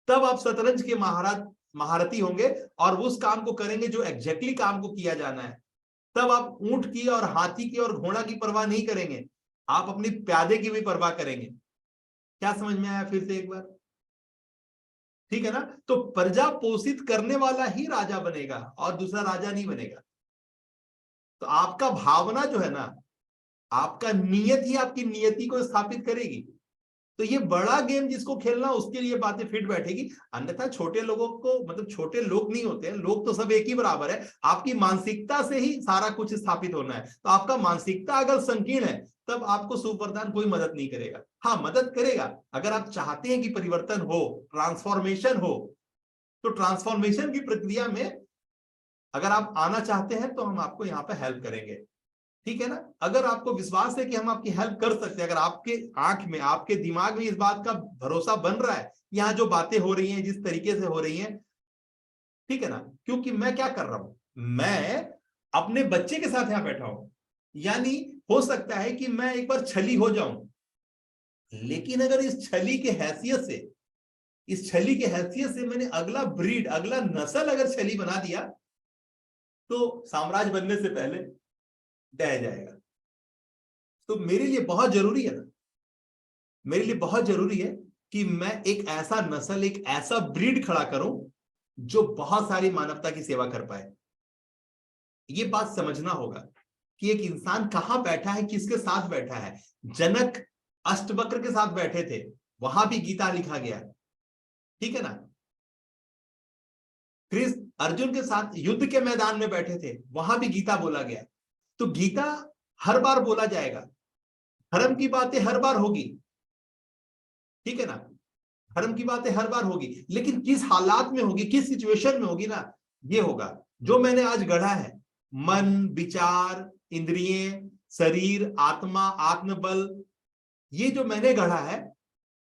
तब आप शतरंज के महाराज महारथी होंगे और उस काम को करेंगे जो एग्जैक्टली काम को किया जाना है, तब आप ऊंट की और हाथी की और घोड़ा की परवाह नहीं करेंगे, आप अपनी प्यादे की भी परवाह करेंगे। क्या समझ में आया फिर से एक बार? ठीक है ना? तो प्रजा पोषित करने वाला ही राजा बनेगा और दूसरा राजा नहीं बनेगा। तो आपका भावना जो है ना, आपका नियत ही आपकी नियति को स्थापित करेगी। तो ये बड़ा गेम जिसको खेलना उसके लिए बातें फिट बैठेगी, अन्यथा छोटे लोगों को, मतलब छोटे लोग नहीं होते हैं, लोग तो सब एक ही बराबर है। आपकी मानसिकता से ही सारा कुछ स्थापित होना है। तो आपका मानसिकता अगर संकीर्ण है तब आपको शुभ वरदान कोई मदद नहीं करेगा। हाँ, मदद करेगा अगर आप चाहते हैं कि परिवर्तन हो, ट्रांसफॉर्मेशन हो। तो ट्रांसफॉर्मेशन की प्रक्रिया में अगर आप आना चाहते हैं तो हम आपको यहाँ पे हेल्प करेंगे, ठीक है ना? अगर आपको विश्वास है कि हम आपकी हेल्प कर सकते हैं, अगर आपके आंख में, आपके दिमाग में इस बात का भरोसा बन रहा है, यहाँ जो बातें हो रही हैं जिस तरीके से हो रही हैं, ठीक है ना? क्योंकि मैं क्या कर रहा हूं, मैं अपने बच्चे के साथ यहाँ बैठा हूं, यानी हो सकता है कि मैं एक बार छली हो जाऊं, लेकिन अगर इस छली के हैसियत से मैंने अगला ब्रीड, अगला नस्ल अगर छली बना दिया तो साम्राज्य बनने से पहले ढह जाएगा। तो मेरे लिए बहुत जरूरी है ना, मेरे लिए बहुत जरूरी है कि मैं एक ऐसा नस्ल, एक ऐसा ब्रीड खड़ा करूं जो बहुत सारी मानवता की सेवा कर पाए। ये बात समझना होगा कि एक इंसान कहां बैठा है, किसके साथ बैठा है। जनक अष्टवक्र के साथ बैठे थे, वहां भी गीता लिखा गया, ठीक है ना? कृष्ण अर्जुन के साथ युद्ध के मैदान में बैठे थे, वहां भी गीता बोला गया। तो गीता हर बार बोला जाएगा, धर्म की बातें हर बार होगी, ठीक है ना? धर्म की बातें हर बार होगी, लेकिन किस हालात में होगी, किस सिचुएशन में होगी ना, ये होगा। जो मैंने आज गढ़ा है, मन, विचार, इंद्रिय, शरीर, आत्मा, आत्मबल, ये जो मैंने गढ़ा है,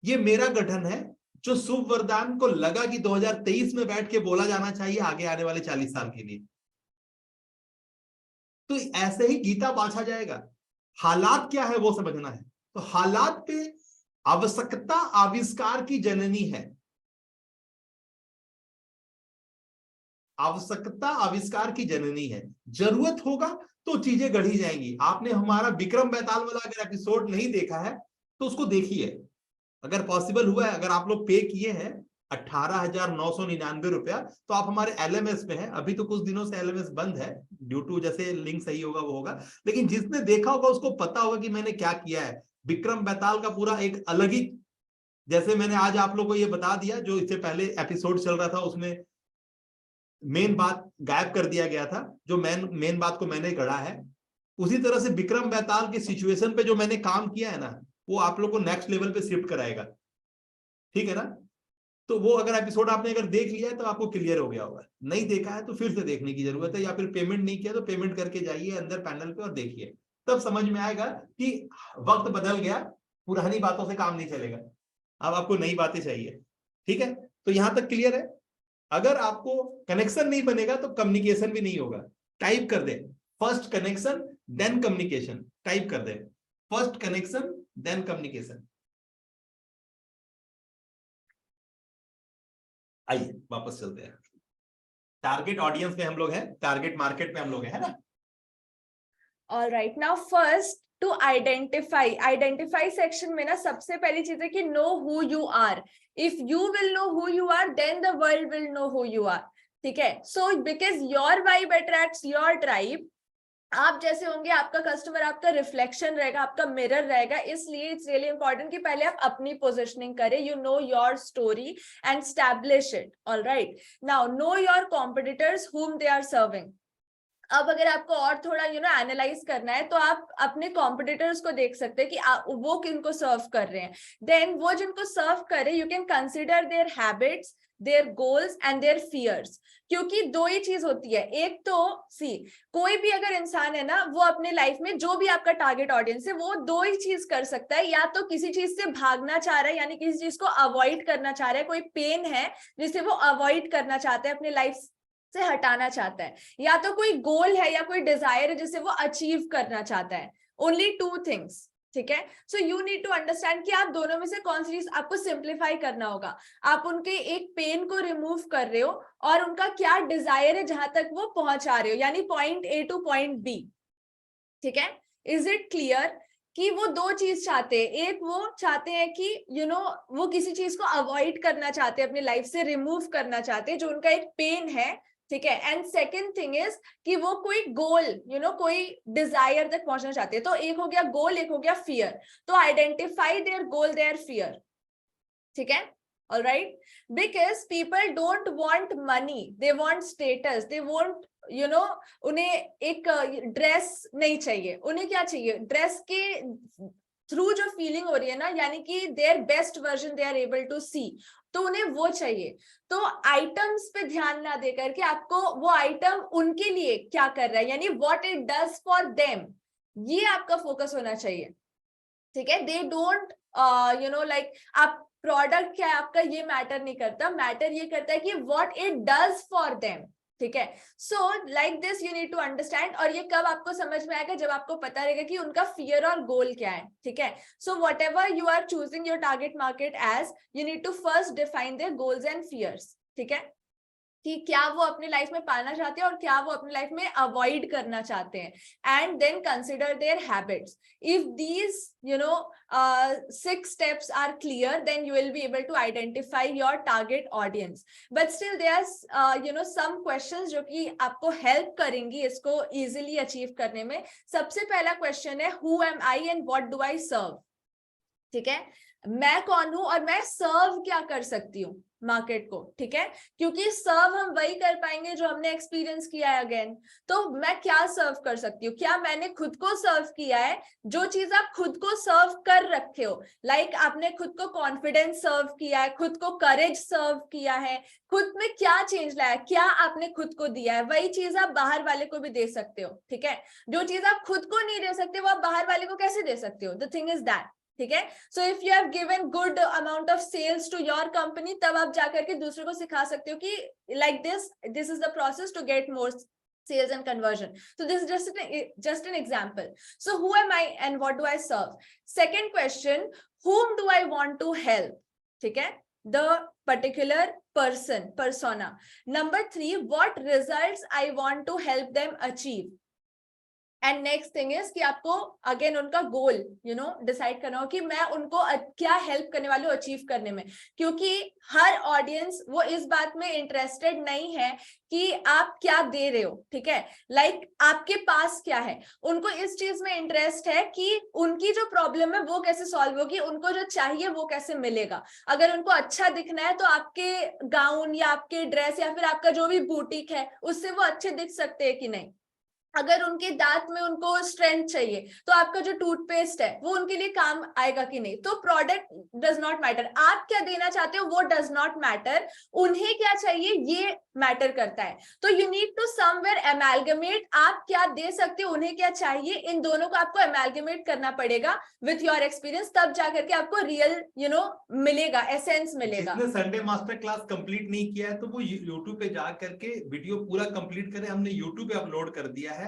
ये मेरा गठन है, जो शुभ वरदान को लगा कि 2023 में बैठ के बोला जाना चाहिए आगे आने वाले 40 साल के लिए। तो ऐसे ही गीता बांटा जाएगा। हालात क्या है वो समझना है। तो हालात पे आवश्यकता आविष्कार की जननी है, आवश्यकता आविष्कार की जननी है। जरूरत होगा तो चीजें गढ़ी जाएंगी। आपने हमारा विक्रम बेताल वाला अगर एपिसोड नहीं देखा है तो उसको देखिए, अगर पॉसिबल हुआ है, अगर आप लोग पे किए हैं 18,999 रुपया, तो आप हमारे LMS में हैं। अभी तो कुछ दिनों से LMS बंद है, ड्यू टू जैसे लिंक सही होगा वो होगा, लेकिन जिसने देखा होगा उसको पता होगा कि मैंने क्या किया है। विक्रम बेताल का पूरा एक अलग ही, जैसे मैंने आज आप लोगों को ये बता दिया, जो इससे पहले एपिसोड चल रहा था उसमें मेन बात गायब कर दिया गया था, जो मेन बात को मैंने गढ़ा है। उसी तरह से विक्रम बेताल के सिचुएशन पे जो मैंने काम किया है ना, वो आप लोग को नेक्स्ट लेवल पे शिफ्ट कराएगा, ठीक है ना? तो वो अगर एपिसोड आपने अगर देख लिया है तो आपको क्लियर हो गया होगा, नहीं देखा है तो फिर से देखने की जरूरत है, या फिर पेमेंट नहीं किया तो पेमेंट करके जाइए अंदर पैनल पे और देखिए, तब समझ में आएगा कि वक्त बदल गया, पुरानी बातों से काम नहीं चलेगा, अब आपको नई बातें चाहिए, ठीक है? तो यहां तक क्लियर है। अगर आपको कनेक्शन नहीं बनेगा तो कम्युनिकेशन भी नहीं होगा। टाइप कर दे first connection then communication, type कर दे फर्स्ट कनेक्शन देन कम्युनिकेशन। आइए वापस चलते हैं। टारगेट ऑडियंस में हम लोग हैं, टारगेट मार्केट में हम लोग हैं, है ना? All right, now first to identify section में ना सबसे पहली चीज है कि know who you are. If you will know who you are, then the world will know who you are. ठीक है? So because your vibe attracts your tribe, आप जैसे होंगे आपका कस्टमर आपका रिफ्लेक्शन रहेगा, आपका मिरर रहेगा, इसलिए इट्स रियली इंपॉर्टेंट कि पहले आप अपनी पोजिशनिंग करें, you know your story and establish it. Alright, now know your competitors whom they are serving. अब अगर आपको और थोड़ा एनालाइज करना है तो आप अपने कॉम्पिटिटर्स को देख सकते हैं कि वो किनको सर्व कर रहे हैं। देन वो जिनको सर्व कर रहे हैं, you can consider their habits, their goals and their fears. क्योंकि दो ही चीज होती है, एक तो कोई भी अगर इंसान है ना, वो अपने लाइफ में जो भी आपका टारगेट ऑडियंस है, वो दो ही चीज कर सकता है, या तो किसी चीज से भागना चाह रहा है, यानी किसी चीज को अवॉइड करना चाह रहा है, कोई पेन है जिसे वो अवॉइड करना चाहता है, अपने लाइफ से हटाना चाहता है, या तो कोई गोल है या कोई डिजायर है जिसे वो अचीव करना चाहता है। ओनली टू थिंग्स, ठीक है। So you need to understand कि आप दोनों में से कौन सी चीज आपको सिंप्लीफाई करना होगा। आप उनके एक पेन को रिमूव कर रहे हो और उनका क्या डिजायर है जहां तक वो पहुंचा रहे हो, यानी point A to point B. ठीक है, इज इट क्लियर कि वो दो चीज चाहते हैं। एक वो चाहते हैं कि वो किसी चीज को अवॉइड करना चाहते हैं, अपनी लाइफ से रिमूव करना चाहते हैं, जो उनका एक पेन है। ठीक है, एंड सेकेंड थिंग इज कि वो कोई गोल कोई डिजायर तक पहुंचना चाहते हैं। तो एक हो गया गोल, एक हो गया फियर। तो identify their goal, their fear. ठीक है, all right, because people don't want money, they want status, they want उन्हें एक ड्रेस नहीं चाहिए, उन्हें क्या चाहिए, ड्रेस के थ्रू जो फीलिंग हो रही है ना, यानी कि their best version they are able to see, तो उन्हें वो चाहिए। तो आइटम्स पे ध्यान ना दे करके आपको वो आइटम उनके लिए क्या कर रहा है, यानी what it does for them, ये आपका फोकस होना चाहिए। ठीक है, दे डोंट लाइक आप प्रोडक्ट क्या है आपका ये मैटर नहीं करता, मैटर ये करता है कि what it does for them. ठीक है, so like this you need to understand. और ये कब आपको समझ में आएगा, जब आपको पता रहेगा कि उनका फियर और गोल क्या है। ठीक है, so whatever you are choosing your target market as, you need to first define their goals and fears. ठीक है, कि क्या वो अपनी लाइफ में पाना चाहते हैं और क्या वो अपनी लाइफ में अवॉइड करना चाहते हैं, and then consider their habits. If these 6 steps are clear, then you will be able to identify your target audience. But still there are some questions जो कि आपको हेल्प करेंगी इसको easily अचीव करने में। सबसे पहला क्वेश्चन है, who am I and what do I serve? ठीक है, मैं कौन हूं और मैं सर्व क्या कर सकती हूँ मार्केट को। ठीक है, क्योंकि सर्व हम वही कर पाएंगे जो हमने एक्सपीरियंस किया है अगेन। तो मैं क्या सर्व कर सकती हूँ, क्या मैंने खुद को सर्व किया है, जो चीज आप खुद को सर्व कर रखे हो, लाइक आपने खुद को कॉन्फिडेंस सर्व किया है, खुद को करेज सर्व किया है, खुद में क्या चेंज लाया, क्या आपने खुद को दिया है, वही चीज आप बाहर वाले को भी दे सकते हो। ठीक है, जो चीज आप खुद को नहीं दे सकते वो आप बाहर वाले को कैसे दे सकते हो, द थिंग इज दैट। ठीक है, so if you have given good amount of sales to your company, तब आप जाकर के दूसरे को सिखा सकते हो कि like this is the process to get more sales and conversion. So this is just an example. So who am I and what do I serve? Second question, whom do I want to help? ठीक है, the particular persona. Number 3, what results I want to help them achieve. And next thing is कि आपको again उनका goal decide करना हो कि मैं उनको क्या हेल्प करने वाली हूँ अचीव करने में। क्योंकि हर ऑडियंस वो इस बात में इंटरेस्टेड नहीं है कि आप क्या दे रहे हो। ठीक है, लाइक आपके पास क्या है, उनको इस चीज में इंटरेस्ट है कि उनकी जो प्रॉब्लम है वो कैसे सॉल्व होगी, उनको जो चाहिए वो कैसे मिलेगा। अगर उनको अच्छा दिखना है तो आपके गाउन या आपके ड्रेस या फिर आपका जो भी बुटीक है उससे वो अच्छे दिख सकते हैं कि नहीं। अगर उनके दांत में उनको स्ट्रेंथ चाहिए तो आपका जो टूथपेस्ट है वो उनके लिए काम आएगा कि नहीं। तो प्रोडक्ट डज नॉट मैटर, आप क्या देना चाहते हो वो डज नॉट मैटर, उन्हें क्या चाहिए ये मैटर करता है। तो यू नीड टू समवेयर एमैल्गमेट, आप क्या दे सकते हो उन्हें क्या चाहिए, इन दोनों को आपको एमैल्गमेट करना पड़ेगा विथ योर एक्सपीरियंस, तब जाकर के आपको रियल मिलेगा, एसेंस मिलेगा। जिसने संडे मास्टर क्लास कंप्लीट नहीं किया है तो वो यूट्यूब पे जा करके वीडियो पूरा कंप्लीट करें, हमने यूट्यूब पे अपलोड कर दिया है।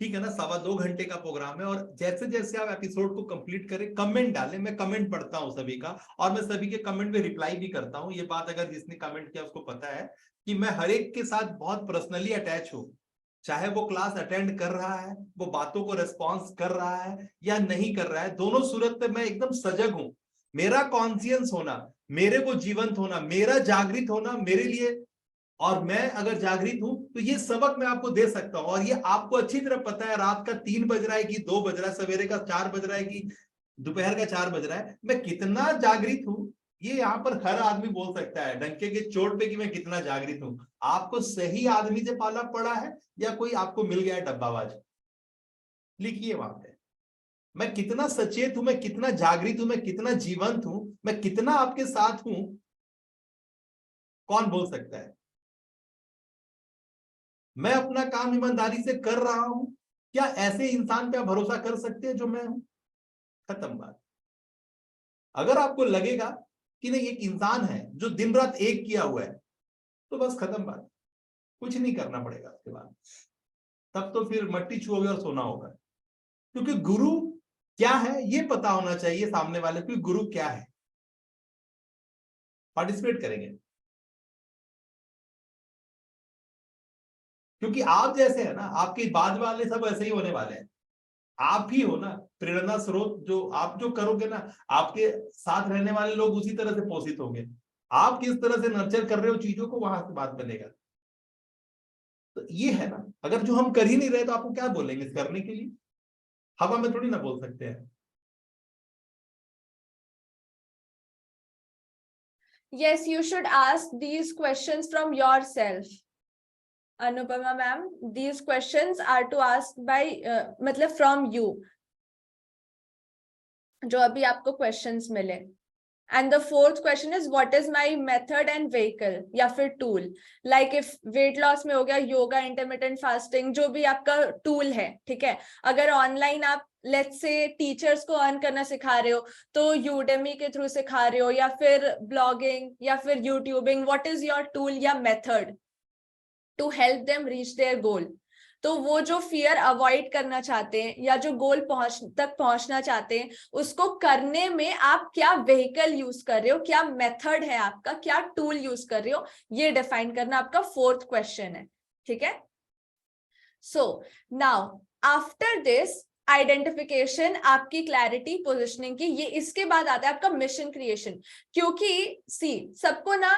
ठीक है ना, 2.25 घंटे का प्रोग्राम है। और जैसे जैसे आप एपिसोड को कंप्लीट करें कमेंट डालें, मैं कमेंट पढ़ता हूं सभी का और मैं सभी के कमेंट में रिप्लाई भी करता हूं। ये बात अगर जिसने कमेंट किया उसको पता है कि मैं हर एक के साथ बहुत पर्सनली अटैच हूं, चाहे वो क्लास अटेंड कर रहा है, वो बातों को रिस्पॉन्स कर रहा है या नहीं कर रहा है, दोनों सूरत में मैं एकदम सजग हूं। मेरा कॉन्शियस होना, मेरे को जीवंत होना, मेरा जागृत होना मेरे लिए, और मैं अगर जागृत हूं तो ये सबक मैं आपको दे सकता हूं। और ये आपको अच्छी तरह पता है, रात का 3 बज रहा है कि 2 बज रहा है, सवेरे का 4 बज रहा है कि दोपहर का 4 बज रहा है, मैं कितना जागृत हूं ये यहाँ पर हर आदमी बोल सकता है डंके के चोट पे कि मैं कितना जागृत हूं। आपको सही आदमी से पाला पड़ा है या कोई आपको मिल गया है डब्बाबाज, लिखिए वहां पे। मैं कितना सचेत हूं, मैं कितना जागृत हूं, मैं कितना जीवंत हूं, मैं कितना आपके साथ हूं, कौन बोल सकता है? मैं अपना काम ईमानदारी से कर रहा हूं, क्या ऐसे इंसान पे आप भरोसा कर सकते हैं जो मैं हूं? खत्म बात। अगर आपको लगेगा कि नहीं एक इंसान है जो दिन रात एक किया हुआ है तो बस खत्म बात, कुछ नहीं करना पड़ेगा उसके बाद। तब तो फिर मट्टी छुओगे और सोना होगा, क्योंकि गुरु क्या है ये पता होना चाहिए सामने वाले को, गुरु क्या है। पार्टिसिपेट करेंगे, क्योंकि आप जैसे है ना, आपके बाद वाले सब ऐसे ही होने वाले हैं। आप ही हो ना प्रेरणा स्रोत, जो आप जो करोगे ना, आपके साथ रहने वाले लोग उसी तरह से पोषित होंगे। आप किस तरह से नर्चर कर रहे हो चीजों को, वहां से बात बनेगा। तो ये है ना, अगर जो हम कर ही नहीं रहे तो आपको क्या बोलेंगे करने के लिए, हवा में थोड़ी ना बोल सकते हैं। Yes, you should ask these questions from yourself. Anupama ma'am, these questions are to ask by मतलब from you, जो अभी आपको questions मिले. And the fourth question is what is my method and vehicle या फिर tool. Like if weight loss में हो गया योगा, intermittent fasting, जो भी आपका tool है, ठीक है। अगर online आप let's say टीचर्स को अर्न करना सिखा रहे हो तो यूडेमी के थ्रू सिखा रहे हो, या फिर ब्लॉगिंग या फिर YouTubing, what is your tool या method to help them reach their goal. तो वो जो फियर अवॉइड करना चाहते हैं या जो गोल तक पहुंचना चाहते हैं, उसको करने में आप क्या व्हीकल यूज कर रहे हो, क्या मेथड है आपका, क्या टूल यूज कर रहे हो, ये डिफाइन करना आपका फोर्थ क्वेश्चन है, ठीक है। So now after this identification, आपकी क्लैरिटी पोजिशनिंग की, ये इसके बाद आता है आपका मिशन क्रिएशन। क्योंकि सी सबको ना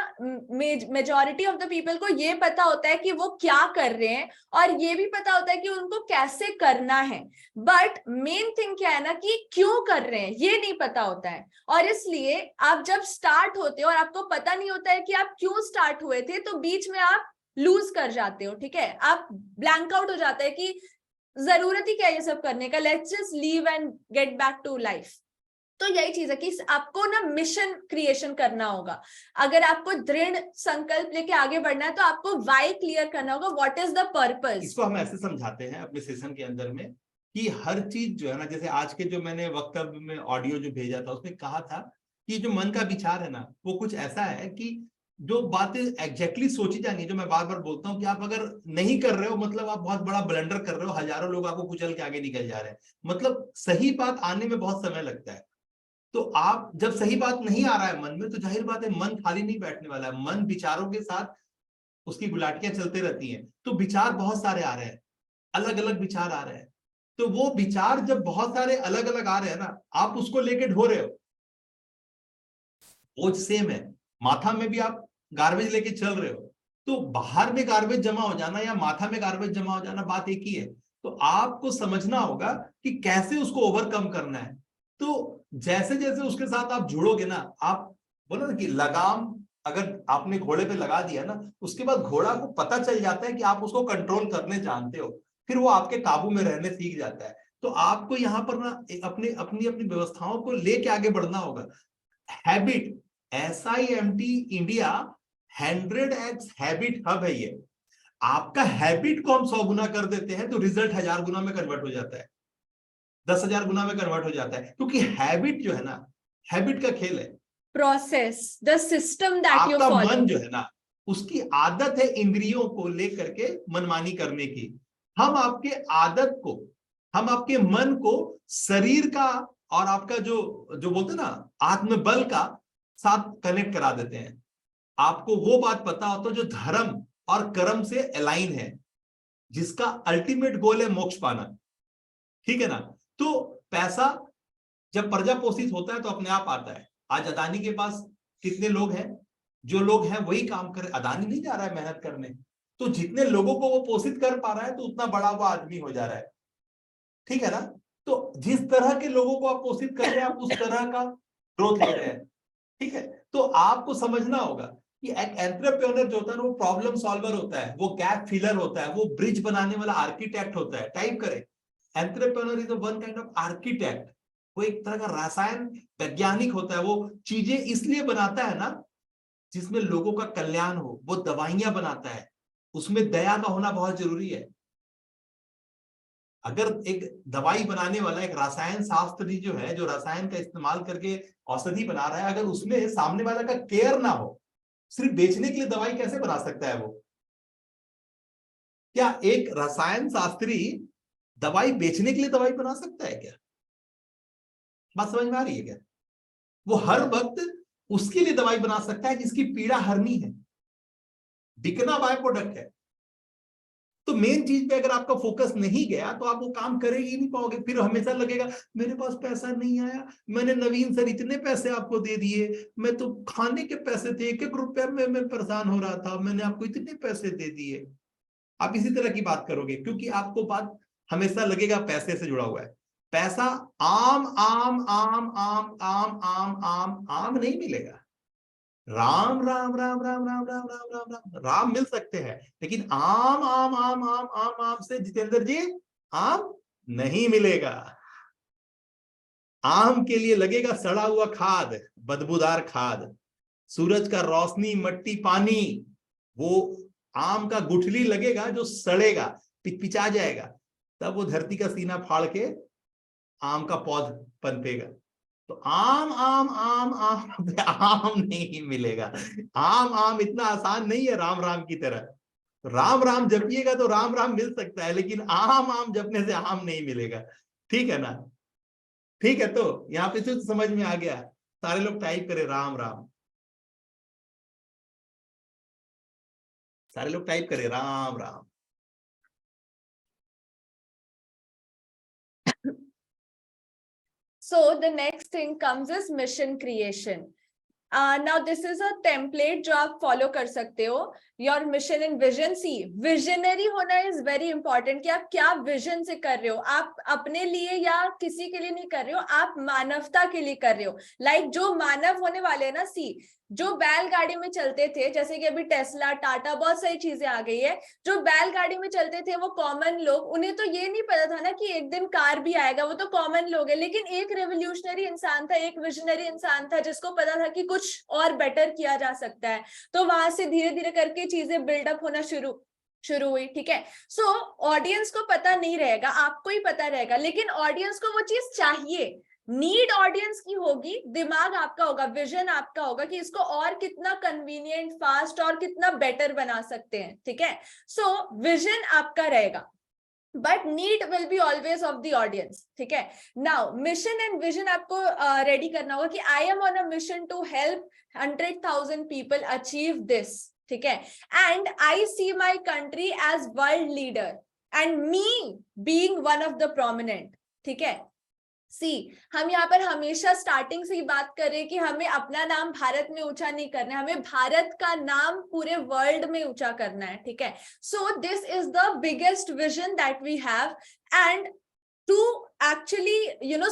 मेजॉरिटी ऑफ द पीपल को ये पता होता है कि वो क्या कर रहे हैं, और ये भी पता होता है कि उनको कैसे करना है, बट मेन थिंग क्या है ना कि क्यों कर रहे हैं ये नहीं पता होता है। और इसलिए आप जब स्टार्ट होते हो और आपको पता नहीं होता है कि आप क्यों स्टार्ट हुए थे, तो बीच में आप लूज कर जाते हो, ठीक है। आप ब्लैंक आउट हो जाता है कि जरूरत ही क्या ये सब करने का, let's just leave and get back to life. तो यही चीज है कि आपको ना मिशन क्रिएशन करना होगा। अगर आपको दृढ़ संकल्प लेके आगे बढ़ना है तो आपको वाई क्लियर करना होगा, व्हाट इज द पर्पस। इसको हम ऐसे समझाते हैं अपने सेशन के अंदर में कि हर चीज जो है ना, जैसे आज के जो मैंने वक्तव्य में ऑडियो जो भेजा था उसमें कहा था कि जो मन का विचार है ना, वो कुछ ऐसा है कि जो बातें एग्जैक्टली सोची जानी है, जो मैं बार बार बोलता हूँ कि आप अगर नहीं कर रहे हो मतलब आप बहुत बड़ा ब्लंडर कर रहे हो, हजारों लोग आपको कुचल के आगे निकल जा रहे हैं। मतलब सही बात आने में बहुत समय लगता है। तो आप जब सही बात नहीं आ रहा है मन में, तो जाहिर बात है मन खाली नहीं बैठने वाला है, मन विचारों के साथ उसकी गुलाटियां चलते रहती हैं। तो विचार बहुत सारे आ रहे हैं, अलग अलग विचार आ रहे हैं। तो वो विचार जब बहुत सारे अलग अलग आ रहे हैं ना, आप उसको लेके ढो रहे हो, बोझ सेम है। माथा में भी आप गार्बेज लेके चल रहे हो, तो बाहर में गार्बेज जमा हो जाना या माथा में गार्बेज जमा हो जाना बात एक ही है। तो आपको समझना होगा कि कैसे उसको ओवरकम करना है। तो जैसे जैसे उसके साथ आप जुड़ोगे ना, आप बोलो ना कि लगाम अगर आपने घोड़े पे लगा दिया ना, उसके बाद घोड़ा को पता चल जाता है कि आप उसको कंट्रोल करने जानते हो, फिर वो आपके काबू में रहने सीख जाता है। तो आपको यहाँ पर ना अपनी अपनी अपनी व्यवस्थाओं को लेके आगे बढ़ना होगा। Habit, SIMT India 100x habit hub है ये। आपका हैबिट को हम 100 गुना कर देते हैं तो रिजल्ट 1000 गुना में कन्वर्ट हो जाता है, 10,000 गुना में कन्वर्ट हो जाता है। क्योंकि हैबिट जो है ना, हैबिट का खेल है। Process, the system that you आपका फॉलो। मन जो है ना, उसकी आदत है इंद्रियों को लेकर के मनमानी करने की। हम आपके आदत को, हम आपके मन को शरीर का और आपका जो जो बोलते ना आत्मबल का साथ कनेक्ट करा देते हैं। आपको वो बात पता हो तो जो धर्म और कर्म से अलाइन है, जिसका अल्टीमेट गोल है मोक्ष पाना, ठीक है ना। तो पैसा जब प्रजा पोषित होता है तो अपने आप आता है। आज अदानी के पास कितने लोग हैं, जो लोग हैं वही काम कर, अदानी नहीं जा रहा है मेहनत करने, तो जितने लोगों को वो पोषित कर पा रहा है तो उतना बड़ा वो आदमी हो जा रहा है, ठीक है ना। तो जिस तरह के लोगों को आप पोषित कर रहे हैं, आप उस तरह का ग्रोथ ले रहे हैं, ठीक है। तो आपको समझना होगा कि एक एंटरप्रेन्योर जो होता है वो प्रॉब्लम सॉल्वर होता है, वो गैप फिलर होता है, वो ब्रिज बनाने वाला आर्किटेक्ट होता है। टाइप करें, entrepreneur is one kind of architect. वो एक तरह का रसायन वैज्ञानिक होता है। वो चीजें इसलिए बनाता है ना जिसमें लोगों का कल्याण हो, वो दवाइयां बनाता है, उसमें दया का होना बहुत जरूरी है। अगर एक दवाई बनाने वाला, एक रसायन शास्त्री जो है, जो रसायन का इस्तेमाल करके औषधि बना रहा है, अगर उसमें सामने वाला का केयर ना हो, सिर्फ बेचने के लिए दवाई कैसे बना सकता है वो? क्या एक रसायन शास्त्री दवाई बेचने के लिए दवाई बना सकता है क्या? बात समझ में आ रही है क्या? वो हर वक्त उसके लिए दवाई बना सकता है जिसकी पीड़ा हरनी है, बिकना बाय प्रोडक्ट है। तो मेन चीज पे अगर आपका फोकस नहीं गया तो आप वो काम करेगी ही नहीं पाओगे। फिर हमेशा लगेगा मेरे पास पैसा नहीं आया, मैंने नवीन सर इतने पैसे आपको दे दिए, मैं तो खाने के पैसे थे 1-1 रुपया में मैं परेशान हो रहा था, मैंने आपको इतने पैसे दे दिए। आप इसी तरह की बात करोगे क्योंकि आपको बात हमेशा लगेगा पैसे से जुड़ा हुआ है। पैसा आम आम आम आम आम आम आम आम नहीं मिलेगा। राम राम राम राम राम राम राम राम राम राम मिल सकते हैं, लेकिन आम आम आम आम आम आम से जितेंद्र जी आम नहीं मिलेगा। आम के लिए लगेगा सड़ा हुआ खाद, बदबूदार खाद, सूरज का रोशनी, मट्टी, पानी। वो आम का गुठली लगेगा जो सड़ेगा, पिचपिचा जाएगा, तब वो धरती का सीना फाड़ के आम का पौध पनपेगा। तो आम आम आम आम आम नहीं मिलेगा। आम आम इतना आसान नहीं है राम राम की तरह। राम राम जपिएगा तो राम राम मिल सकता है, लेकिन आम आम जपने से आम नहीं मिलेगा। ठीक है ना? ठीक है, तो यहाँ पे तो समझ में आ गया। सारे लोग टाइप करें राम राम, सारे लोग टाइप करें Ram Ram. So the next thing comes is mission creation. Now this is a template जो आप follow कर सकते हो. Your mission and vision. See, visionary होना is very important कि आप क्या vision से कर रहे हो. आप अपने लिए या किसी के लिए नहीं कर रहे हो, आप मानवता के लिए कर रहे हो. Like जो मानव होने वाले हैं ना, see, जो बैलगाड़ी में चलते थे, जैसे कि अभी टेस्ला, टाटा, बहुत सारी चीजें आ गई है. जो बैलगाड़ी में चलते थे वो कॉमन लोग, उन्हें तो ये नहीं पता था ना कि एक दिन कार भी आएगा, वो तो कॉमन लोग है. लेकिन एक रेवोल्यूशनरी इंसान था, एक विजनरी इंसान था जिसको पता था कि कुछ और बेटर किया जा सकता है. तो वहां से धीरे धीरे करके चीजें बिल्डअप होना शुरू हुई. ठीक है. सो ऑडियंस को पता नहीं रहेगा, आपको ही पता रहेगा, लेकिन ऑडियंस को वो चीज चाहिए. नीड ऑडियंस की होगी, दिमाग आपका होगा, विजन आपका होगा कि इसको और कितना कन्वीनियंट, फास्ट और कितना बेटर बना सकते हैं. ठीक है. सो विजन आपका रहेगा, but need will be always of the audience. ठीक है. नाउ मिशन एंड विजन आपको रेडी करना होगा कि I am on a mission to help 100,000 people achieve this. ठीक है. And I see my country as world leader and me being one of the prominent. ठीक है. सी, हम यहाँ पर हमेशा स्टार्टिंग से ही बात कर रहे हैं कि हमें अपना नाम भारत में ऊंचा नहीं करना है, हमें भारत का नाम पूरे वर्ल्ड में ऊंचा करना है. ठीक है. So this is the biggest vision that we have, and to actually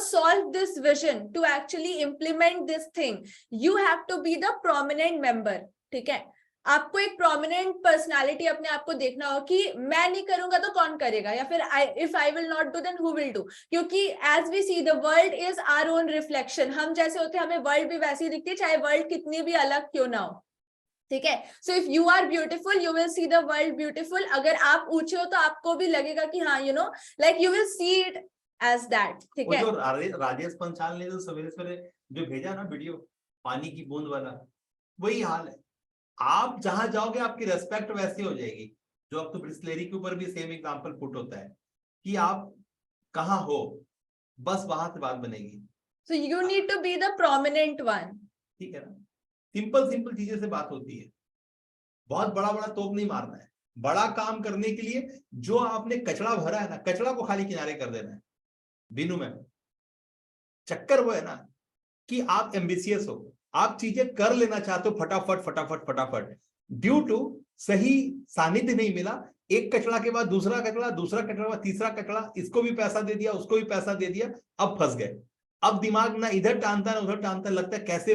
solve this vision, to actually implement this thing, you have to be the prominent member. ठीक है. आपको एक प्रोमिनेंट पर्सनालिटी अपने आप को देखना हो कि मैं नहीं करूंगा तो कौन करेगा, या फिर if I will not do then who will do. क्योंकि as we see the world is our own reflection. हम जैसे होते हैं हमें वर्ल्ड भी वैसी ही दिखती है, चाहे वर्ल्ड कितनी भी अलग क्यों ना हो. ठीक है. So if you are beautiful you will see the world beautiful. अगर आप ऊंचे हो तो आपको भी लगेगा कि हाँ like you will see it as that. ठीक है. राजेश पंचाल ने जो सवेरे सवेरे जो भेजा ना वीडियो, पानी की बूंद वाला, वही हाल है. आप जहां जाओगे आपकी रेस्पेक्ट वैसी हो जाएगी. जो अब तो ब्रिस्लेरी के ऊपर भी सेम एग्जांपल पुट होता है कि आप कहाँ हो, बस वहां से बात बनेगी. So you need to be the prominent one. ठीक है ना? सिंपल सिंपल चीजें से बात होती है. बहुत बड़ा बड़ा तोप नहीं मारना है. बड़ा काम करने के लिए जो आपने कचरा भरा है ना, कचरा को खाली किनारे कर देना है. बिनु में चक्कर वो है ना कि आप एम्बिशियस हो, आप चीजें कर लेना चाहते हो फटाफट फटाफट फटाफट. ड्यू टू सही सानिध्य नहीं मिला, एक कचरा के बाद दूसरा कचरा, दूसरा कचरा के बाद तीसरा कचरा, इसको भी पैसा दे दिया, उसको भी पैसा दे दिया, अब फंस गए. अब दिमाग ना इधर टानता ना उधर टानता, लगता है कैसे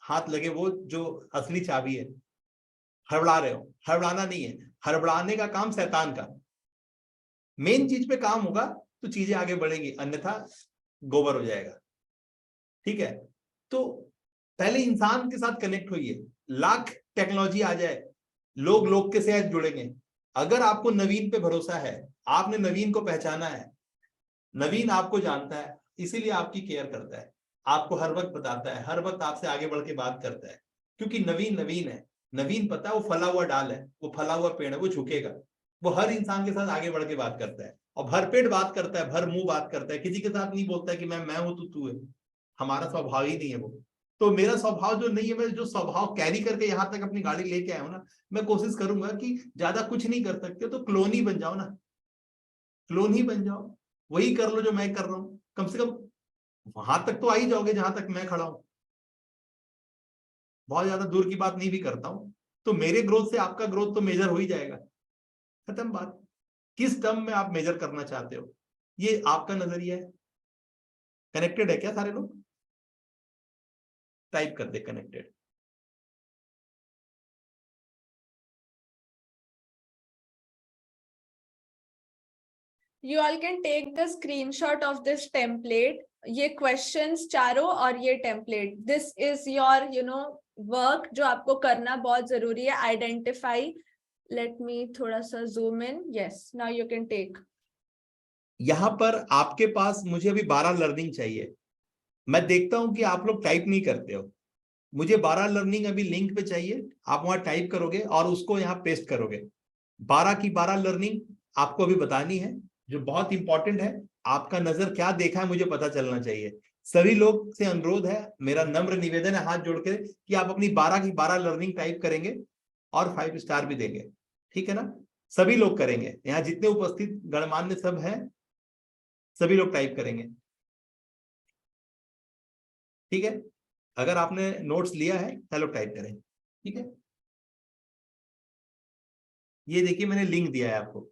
हाथ लगे वो जो असली चाबी है. हड़बड़ा रहे हो. हड़बड़ाना नहीं है, हड़बड़ाने का काम शैतान का. मेन चीज पे काम होगा तो चीजें आगे बढ़ेंगी, अन्यथा गोबर हो जाएगा. ठीक है. तो पहले इंसान के साथ कनेक्ट होइए. लाख टेक्नोलॉजी आ जाए, लोग के साथ जुड़ेंगे. अगर आपको नवीन पे भरोसा है, आपने नवीन को पहचाना है, नवीन आपको जानता है, इसीलिए आपकी केयर करता है, आपको हर वक्त बताता है, हर वक्त आपसे आगे बढ़ के बात करता है. क्योंकि नवीन है. नवीन पता है वो फला हुआ डाल है, वो फला हुआ पेड़ है, वो झुकेगा. वो हर इंसान के साथ आगे बढ़ के बात करता है, और भरपेट बात करता है, भर मुंह बात करता है. किसी के साथ नहीं बोलता है कि मैं हूं तू है. हमारा स्वभाव ही नहीं है वो। तो मेरा स्वभाव जो नहीं है, मैं जो स्वभाव कैरी करके यहाँ तक अपनी गाड़ी लेके आया हूं ना, मैं कोशिश करूंगा कि ज्यादा कुछ नहीं कर सकते तो क्लोन ही बन जाओ ना, क्लोन ही बन जाओ, वही कर लो जो मैं कर रहा हूं, कम से कम वहां तक तो आ ही जाओगे जहां तक मैं खड़ा हूं। बहुत ज्यादा दूर की बात नहीं भी करता हूं, तो मेरे ग्रोथ से आपका ग्रोथ तो मेजर हो ही जाएगा, खत्म बात। किस टर्म में आप मेजर करना चाहते हो, ये आपका नजरिया है। कनेक्टेड है क्या सारे लोग? टाइप कर दे connected. You all can take the screenshot of this template. ये questions चारों और ये template. This is your work जो आपको करना बहुत जरूरी है. Identify. Let me थोड़ा सा zoom in. Yes, now you can take. यहां पर आपके पास मुझे अभी 12 लर्निंग चाहिए। मैं देखता हूं कि आप लोग टाइप नहीं करते हो। मुझे 12 लर्निंग अभी लिंक पे चाहिए, आप वहां टाइप करोगे और उसको यहाँ पेस्ट करोगे। 12 की 12 लर्निंग आपको अभी बतानी है, जो बहुत इंपॉर्टेंट है। आपका नजर क्या देखा है मुझे पता चलना चाहिए। सभी लोग से अनुरोध है, मेरा नम्र निवेदन है हाथ जोड़ के, कि आप अपनी 12 की 12 लर्निंग टाइप करेंगे और 5 स्टार भी देंगे, ठीक है ना? सभी लोग करेंगे, यहाँ जितने उपस्थित गणमान्य सब हैं, सभी लोग टाइप करेंगे, ठीक है? अगर आपने नोट्स लिया है चलो टाइप करें, ठीक है? ये देखिए मैंने लिंक दिया है आपको।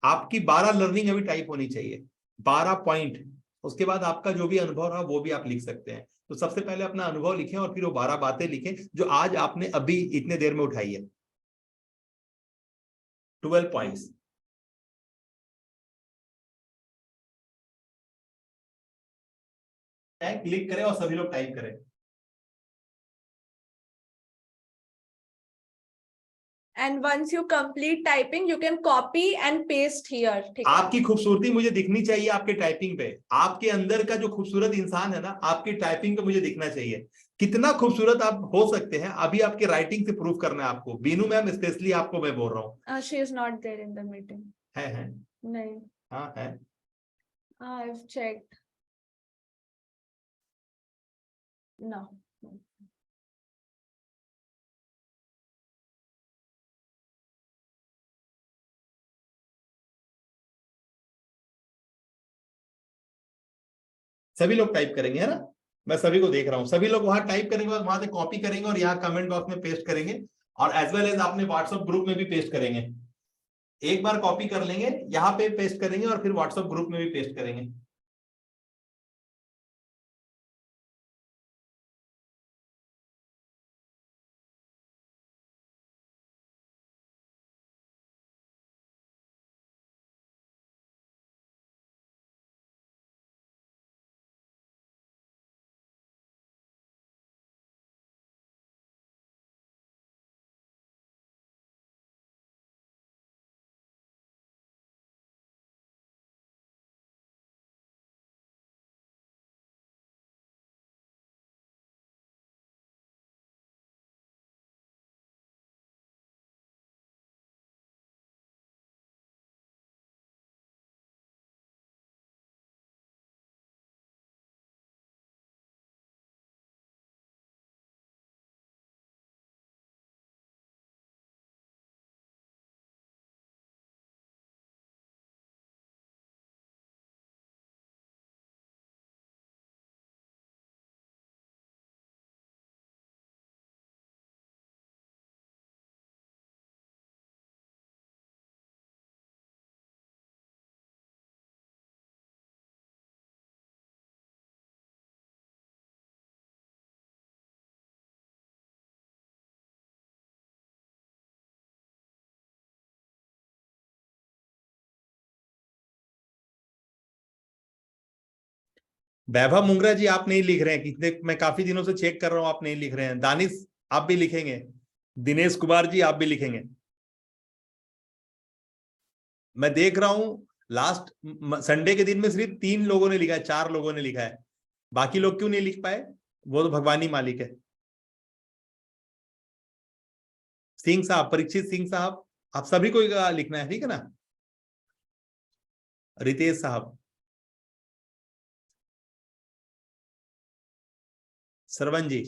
आपकी 12 लर्निंग अभी टाइप होनी चाहिए, 12 पॉइंट। उसके बाद आपका जो भी अनुभव रहा वो भी आप लिख सकते हैं। तो सबसे पहले अपना अनुभव लिखें और फिर वो 12 बातें लिखें जो आज आपने अभी इतने देर में उठाई है। 12 पॉइंट्स। क्लिक करें और सभी लोग टाइप करें। And once you complete typing, you can copy and paste here. ठीक है? आपकी खूबसूरती मुझे दिखनी चाहिए आपके टाइपिंग पे। आपके अंदर का जो खूबसूरत इंसान है ना, आपकी टाइपिंग पे मुझे दिखना चाहिए। कितना खूबसूरत आप हो सकते हैं अभी आपके राइटिंग से प्रूव करना है आपको। बीनू मैम स्पेशली आपको मैं बोल रहा हूँ। She is not there in the meeting. है नहीं. हाँ है। I've checked. No. सभी लोग टाइप करेंगे, है ना? मैं सभी को देख रहा हूं, सभी लोग वहां टाइप करेंगे और वहां से कॉपी करेंगे और यहाँ कमेंट बॉक्स में पेस्ट करेंगे, और एज वेल एज आपने व्हाट्सएप ग्रुप में भी पेस्ट करेंगे। एक बार कॉपी कर लेंगे, यहाँ पे पेस्ट करेंगे और फिर व्हाट्सएप ग्रुप में भी पेस्ट करेंगे। वैभव मुंगरा जी आप नहीं लिख रहे हैं, कितने मैं काफी दिनों से चेक कर रहा हूं, आप नहीं लिख रहे हैं। दानिश आप भी लिखेंगे, दिनेश कुमार जी आप भी लिखेंगे। मैं देख रहा हूं लास्ट संडे के दिन में सिर्फ 3 लोगों ने लिखा है, 4 लोगों ने लिखा है, बाकी लोग क्यों नहीं लिख पाए? वो तो भगवान ही मालिक है। सिंह साहब, परीक्षित सिंह साहब, आप सभी को लिखना है, ठीक है ना? रितेश साहब, श्रवण जी।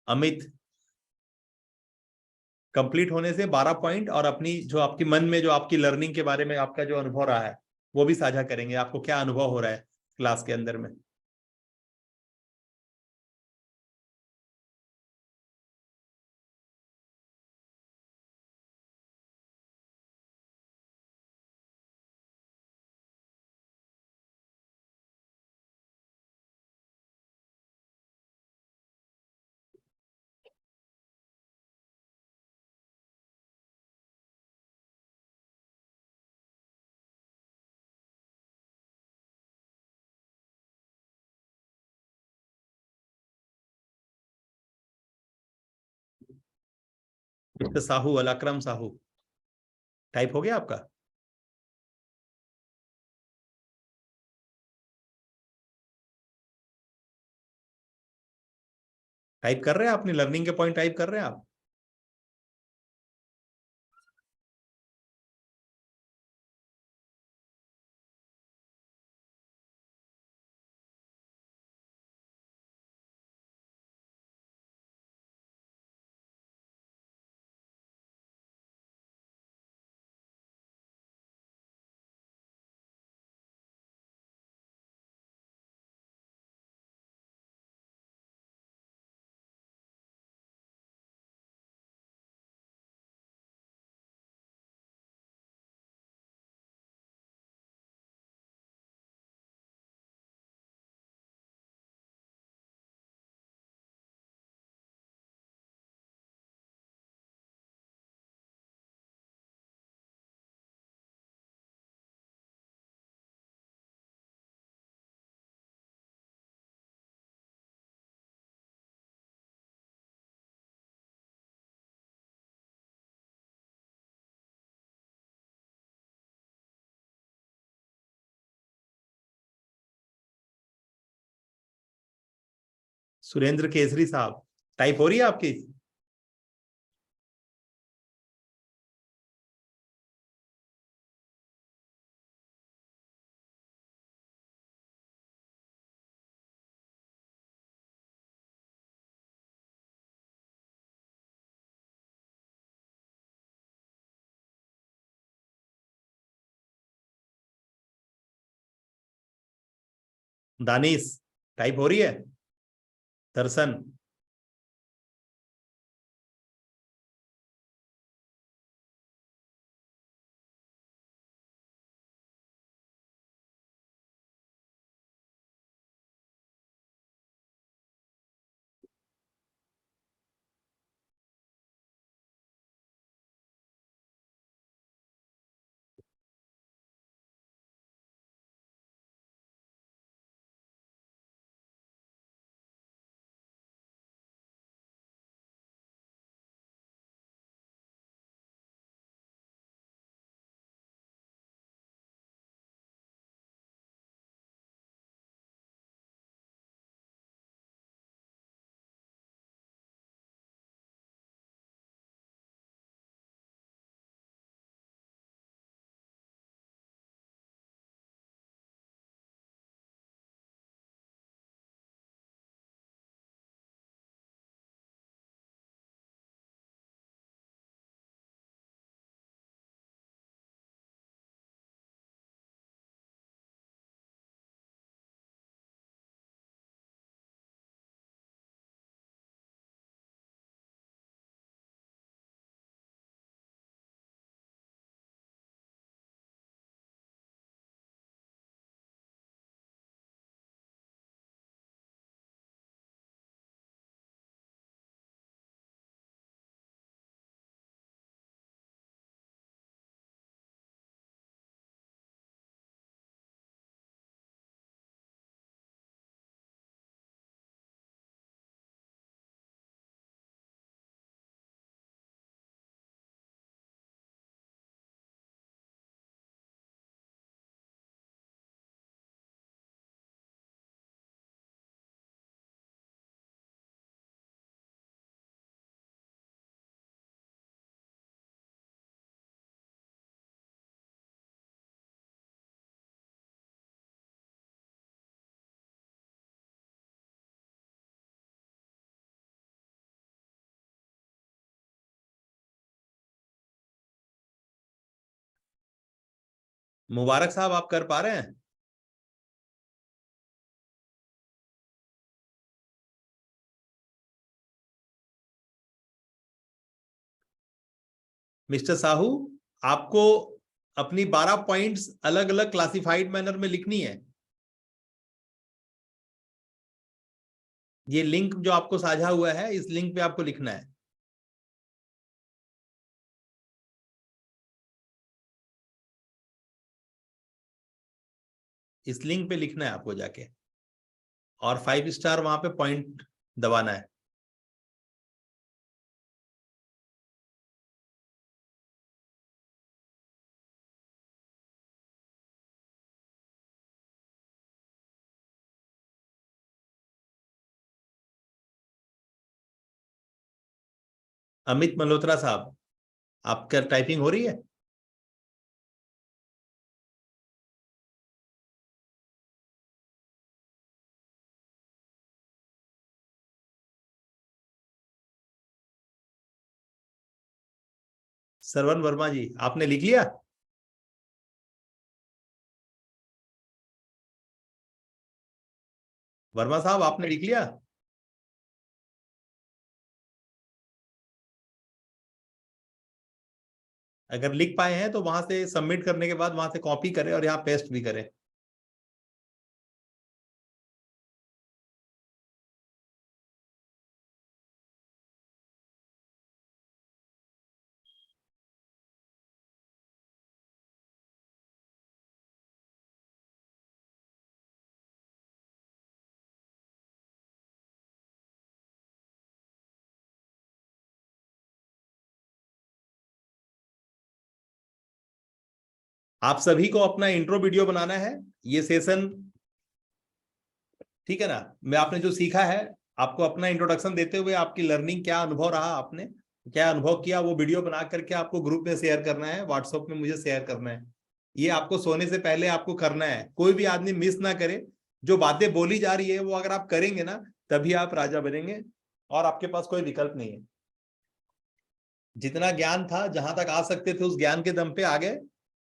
अमित, कंप्लीट होने से 12 पॉइंट और अपनी जो आपकी मन में जो आपकी लर्निंग के बारे में आपका जो अनुभव रहा है वो भी साझा करेंगे। आपको क्या अनुभव हो रहा है क्लास के अंदर में? मिस्टर साहू, अलक्रम साहू, टाइप हो गया आपका? टाइप कर रहे हैं? अपनी लर्निंग के पॉइंट टाइप कर रहे हैं आप? सुरेंद्र केसरी साहब, टाइप हो रही है आपकी? दानिश, टाइप हो रही है? दर्शन, मुबारक साहब, आप कर पा रहे हैं? मिस्टर साहू, आपको अपनी 12 पॉइंट्स अलग अलग क्लासिफाइड मैनर में लिखनी है। ये लिंक जो आपको साझा हुआ है, इस लिंक पे आपको लिखना है। इस लिंक पे लिखना है आपको जाके, और 5 स्टार वहां पे पॉइंट दबाना है। अमित मल्होत्रा साहब, आपका टाइपिंग हो रही है? सरवन वर्मा जी, आपने लिख लिया? वर्मा साहब, आपने लिख लिया? अगर लिख पाए हैं तो वहां से सबमिट करने के बाद वहां से कॉपी करें और यहाँ पेस्ट भी करें। आप सभी को अपना इंट्रो वीडियो बनाना है। ये सेशन, ठीक है ना? मैं आपने जो सीखा है, आपको अपना इंट्रोडक्शन देते हुए आपकी लर्निंग क्या अनुभव रहा, आपने क्या अनुभव किया, वो वीडियो बना करके आपको ग्रुप में शेयर करना है, व्हाट्सएप में मुझे शेयर करना है। ये आपको सोने से पहले आपको करना है। कोई भी आदमी मिस ना करे। जो बातें बोली जा रही है वो अगर आप करेंगे ना, तभी आप राजा बनेंगे, और आपके पास कोई विकल्प नहीं है। जितना ज्ञान था, जहां तक आ सकते थे, उस ज्ञान के दम पे आ गए।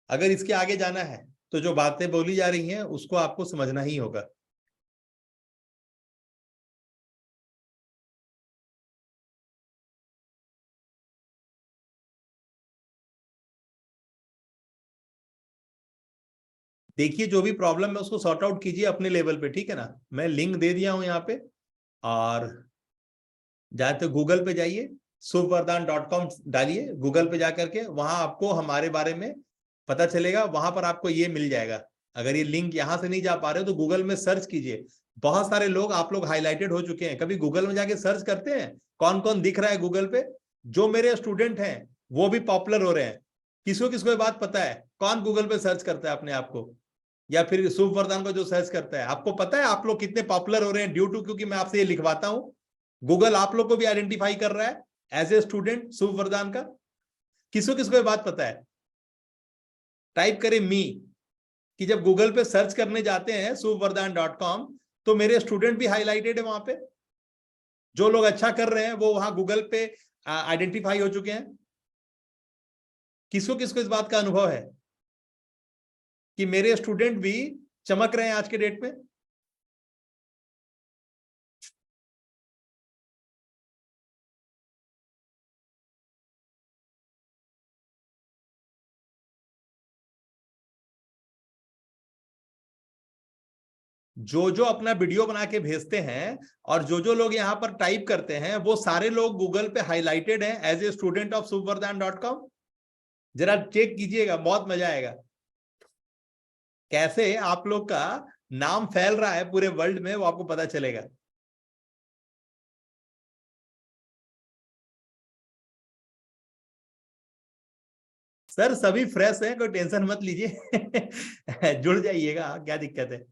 अगर इसके आगे जाना है तो जो बातें बोली जा रही हैं उसको आपको समझना ही होगा। देखिए, जो भी प्रॉब्लम है उसको सॉर्ट आउट कीजिए अपने लेवल पे, ठीक है ना? मैं लिंक दे दिया हूं यहाँ पे, और जाए तो गूगल पे जाइए, shubhvardhan.com डालिए गूगल पे जाकर के, वहां आपको हमारे बारे में पता चलेगा। वहां पर आपको ये मिल जाएगा। अगर ये लिंक यहां से नहीं जा पा रहे हो तो गूगल में सर्च कीजिए। बहुत सारे लोग, आप लोग हाईलाइटेड हो चुके हैं। कभी गूगल में जाके सर्च करते हैं कौन कौन दिख रहा है गूगल पे? जो मेरे स्टूडेंट हैं वो भी पॉपुलर हो रहे हैं। किसको किसको ये बात पता है? कौन गूगल पे सर्च करता है अपने आप को, या फिर शुभवर्धन को जो सर्च करता है? आपको पता है आप लोग कितने पॉपुलर हो रहे हैं? ड्यू टू, क्योंकि मैं आपसे ये लिखवाता हूं, गूगल आप लोग को भी आइडेंटिफाई कर रहा है एज ए स्टूडेंट शुभवर्धन का। किसको किसको ये बात पता है? टाइप करें मी, कि जब गूगल पे सर्च करने जाते हैं shubhvardhan.com, तो मेरे स्टूडेंट भी हाईलाइटेड है वहां पे। जो लोग अच्छा कर रहे हैं वो वहां गूगल पे आइडेंटिफाई हो चुके हैं। किसको किसको इस बात का अनुभव है कि मेरे स्टूडेंट भी चमक रहे हैं आज के डेट में? जो जो अपना वीडियो बना के भेजते हैं और जो जो लोग यहाँ पर टाइप करते हैं, वो सारे लोग गूगल पे हाईलाइटेड हैं as a student of shubhvardhan.com। जरा चेक कीजिएगा, बहुत मजा आएगा। कैसे आप लोग का नाम फैल रहा है पूरे वर्ल्ड में, वो आपको पता चलेगा। सर सभी फ्रेश हैं, कोई टेंशन मत लीजिए। जुड़ जाइएगा, क्या दिक्कत है?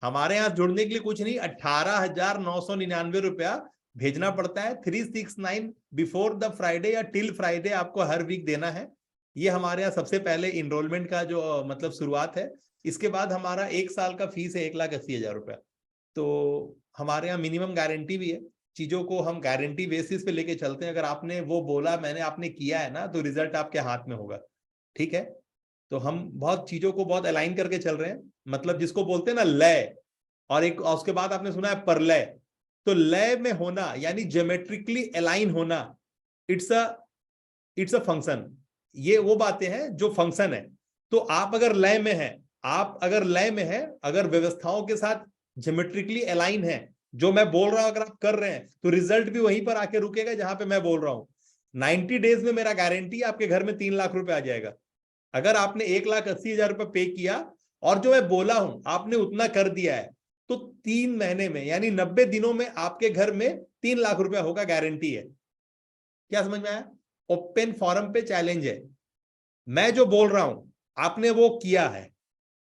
हमारे यहाँ जुड़ने के लिए कुछ नहीं, 18,999 रुपया भेजना पड़ता है। 369 बिफोर द फ्राइडे या टिल फ्राइडे आपको हर वीक देना है। ये हमारे यहाँ सबसे पहले इनरोलमेंट का जो मतलब शुरुआत है। इसके बाद हमारा 1 साल का फीस है 1,80,000 रुपया। तो हमारे यहाँ मिनिमम गारंटी भी है। चीजों को हम गारंटी बेसिस पे लेके चलते हैं। अगर आपने वो बोला, आपने किया है ना, तो रिजल्ट आपके हाथ में होगा। ठीक है, तो हम बहुत चीजों को बहुत अलाइन करके चल रहे हैं, मतलब जिसको बोलते हैं ना लय, और एक उसके बाद आपने सुना है परलय। तो लय में होना यानी ज्योमेट्रिकली अलाइन होना, इट्स अ फंक्शन। ये वो बातें हैं जो फंक्शन है। तो आप अगर लय में है, अगर व्यवस्थाओं के साथ ज्योमेट्रिकली अलाइन है, जो मैं बोल रहा हूं अगर आप कर रहे हैं, तो रिजल्ट भी वहीं पर आके रुकेगा जहां पे मैं बोल रहा हूं। 90 डेज में मेरा गारंटी आपके घर में 3 लाख रुपए आ जाएगा। अगर आपने 1,80,000 रुपए पे किया और जो मैं बोला हूं आपने उतना कर दिया है, तो 3 महीने में यानी 90 दिनों में आपके घर में 3 लाख रुपया होगा, गारंटी है। क्या समझ में आया? ओपन फोरम पे चैलेंज है। मैं जो बोल रहा हूं आपने वो किया है,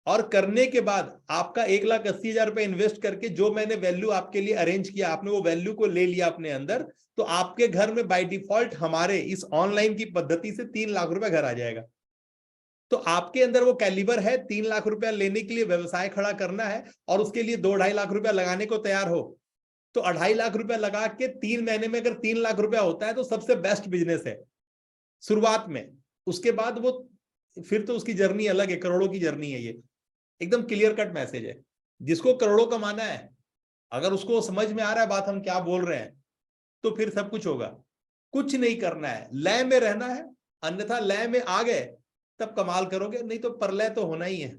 और करने के बाद आपका 1,80,000 रुपए इन्वेस्ट करके जो मैंने वैल्यू आपके लिए अरेंज किया, आपने वो वैल्यू को ले लिया अपने अंदर, तो आपके घर में बाय डिफॉल्ट हमारे इस ऑनलाइन की पद्धति से 3 लाख रुपए घर आ जाएगा। तो आपके अंदर वो कैलिबर है, 3 लाख रुपया लेने के लिए व्यवसाय खड़ा करना है, और उसके लिए 2-2.5 लाख रुपया लगाने को तैयार हो, तो 2.5 लाख रुपया लगा के 3 महीने में अगर 3 लाख रुपया होता है तो सबसे बेस्ट बिजनेस है शुरुआत में। उसके बाद वो फिर तो उसकी जर्नी अलग है, करोड़ों की जर्नी है। ये एकदम क्लियर कट मैसेज है। जिसको करोड़ों कमाना है, अगर उसको समझ में आ रहा है बात हम क्या बोल रहे हैं, तो फिर सब कुछ होगा। कुछ नहीं करना है, लय में रहना है, अन्यथा लय में आ गए तब कमाल करोगे, नहीं तो परलय तो होना ही है।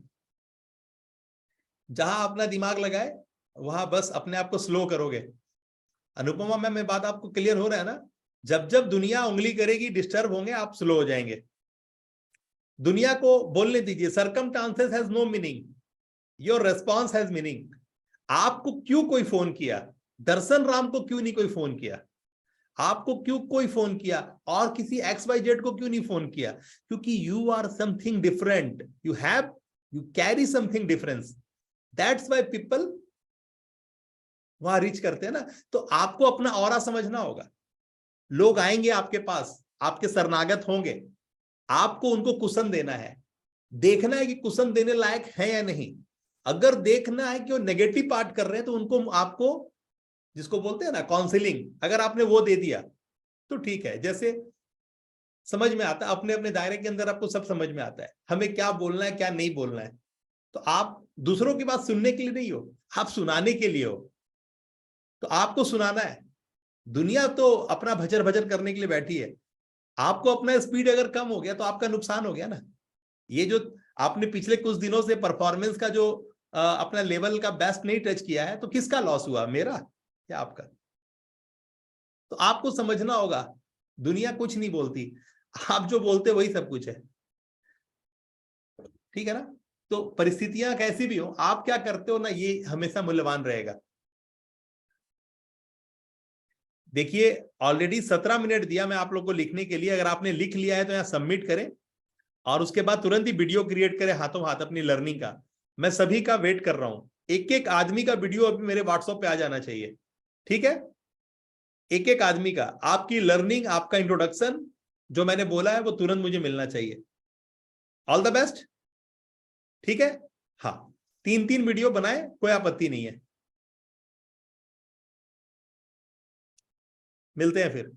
जहां अपना दिमाग लगाए वहां बस अपने आप को स्लो करोगे। अनुपमा मैम, मैं बात आपको क्लियर हो रहा है ना? जब जब दुनिया उंगली करेगी, डिस्टर्ब होंगे, आप स्लो हो जाएंगे। दुनिया को बोलने दीजिए, circumstances has no meaning, your response has meaning. आपको क्यों कोई फोन किया? दर्शन राम को क्यों नहीं कोई फोन किया? आपको क्यों कोई फोन किया? और किसी XYZ को क्यों नहीं फोन किया? क्योंकि you are something different, you carry something difference. That's why people वहां रीच करते हैं ना। तो आपको अपना ऑरा समझना होगा। लोग आएंगे आपके पास, आपके शरणागत होंगे, आपको उनको कुशन देना है। देखना है कि कुशन देने लायक है या नहीं। अगर देखना है कि वो नेगेटिव पार्ट कर रहे हैं, तो उनको आपको, जिसको बोलते हैं ना काउंसलिंग, अगर आपने वो दे दिया तो ठीक है। जैसे समझ में आता है, अपने अपने दायरे के अंदर आपको सब समझ में आता है, हमें क्या बोलना है क्या नहीं बोलना है। तो आप दूसरों की बात सुनने के लिए नहीं हो, आप सुनाने के लिए हो। तो आपको सुनाना है। दुनिया तो अपना भजर भजर करने के लिए बैठी है। आपको अपना स्पीड अगर कम हो गया तो आपका नुकसान हो गया ना। ये जो आपने पिछले कुछ दिनों से परफॉर्मेंस का जो अपना लेवल का बेस्ट नहीं टच किया है, तो किसका लॉस हुआ, मेरा या आपका? तो आपको समझना होगा, दुनिया कुछ नहीं बोलती, आप जो बोलते वही सब कुछ है। ठीक है ना? तो परिस्थितियां कैसी भी हो, आप क्या करते हो ना, ये हमेशा मूल्यवान रहेगा। देखिए, ऑलरेडी 17 मिनट दिया मैं आप लोग को लिखने के लिए। अगर आपने लिख लिया है तो यहाँ सबमिट करें, और उसके बाद तुरंत ही वीडियो क्रिएट करें हाथों हाथ अपनी लर्निंग का। मैं सभी का वेट कर रहा हूं। एक एक आदमी का वीडियो अभी मेरे व्हाट्सएप पे आ जाना चाहिए। ठीक है? एक एक आदमी का, आपकी लर्निंग, आपका इंट्रोडक्शन जो मैंने बोला है वो तुरंत मुझे मिलना चाहिए। All the best. ठीक है? हाँ, 3-3 वीडियो बनाए, कोई आपत्ति नहीं है। मिलते हैं फिर।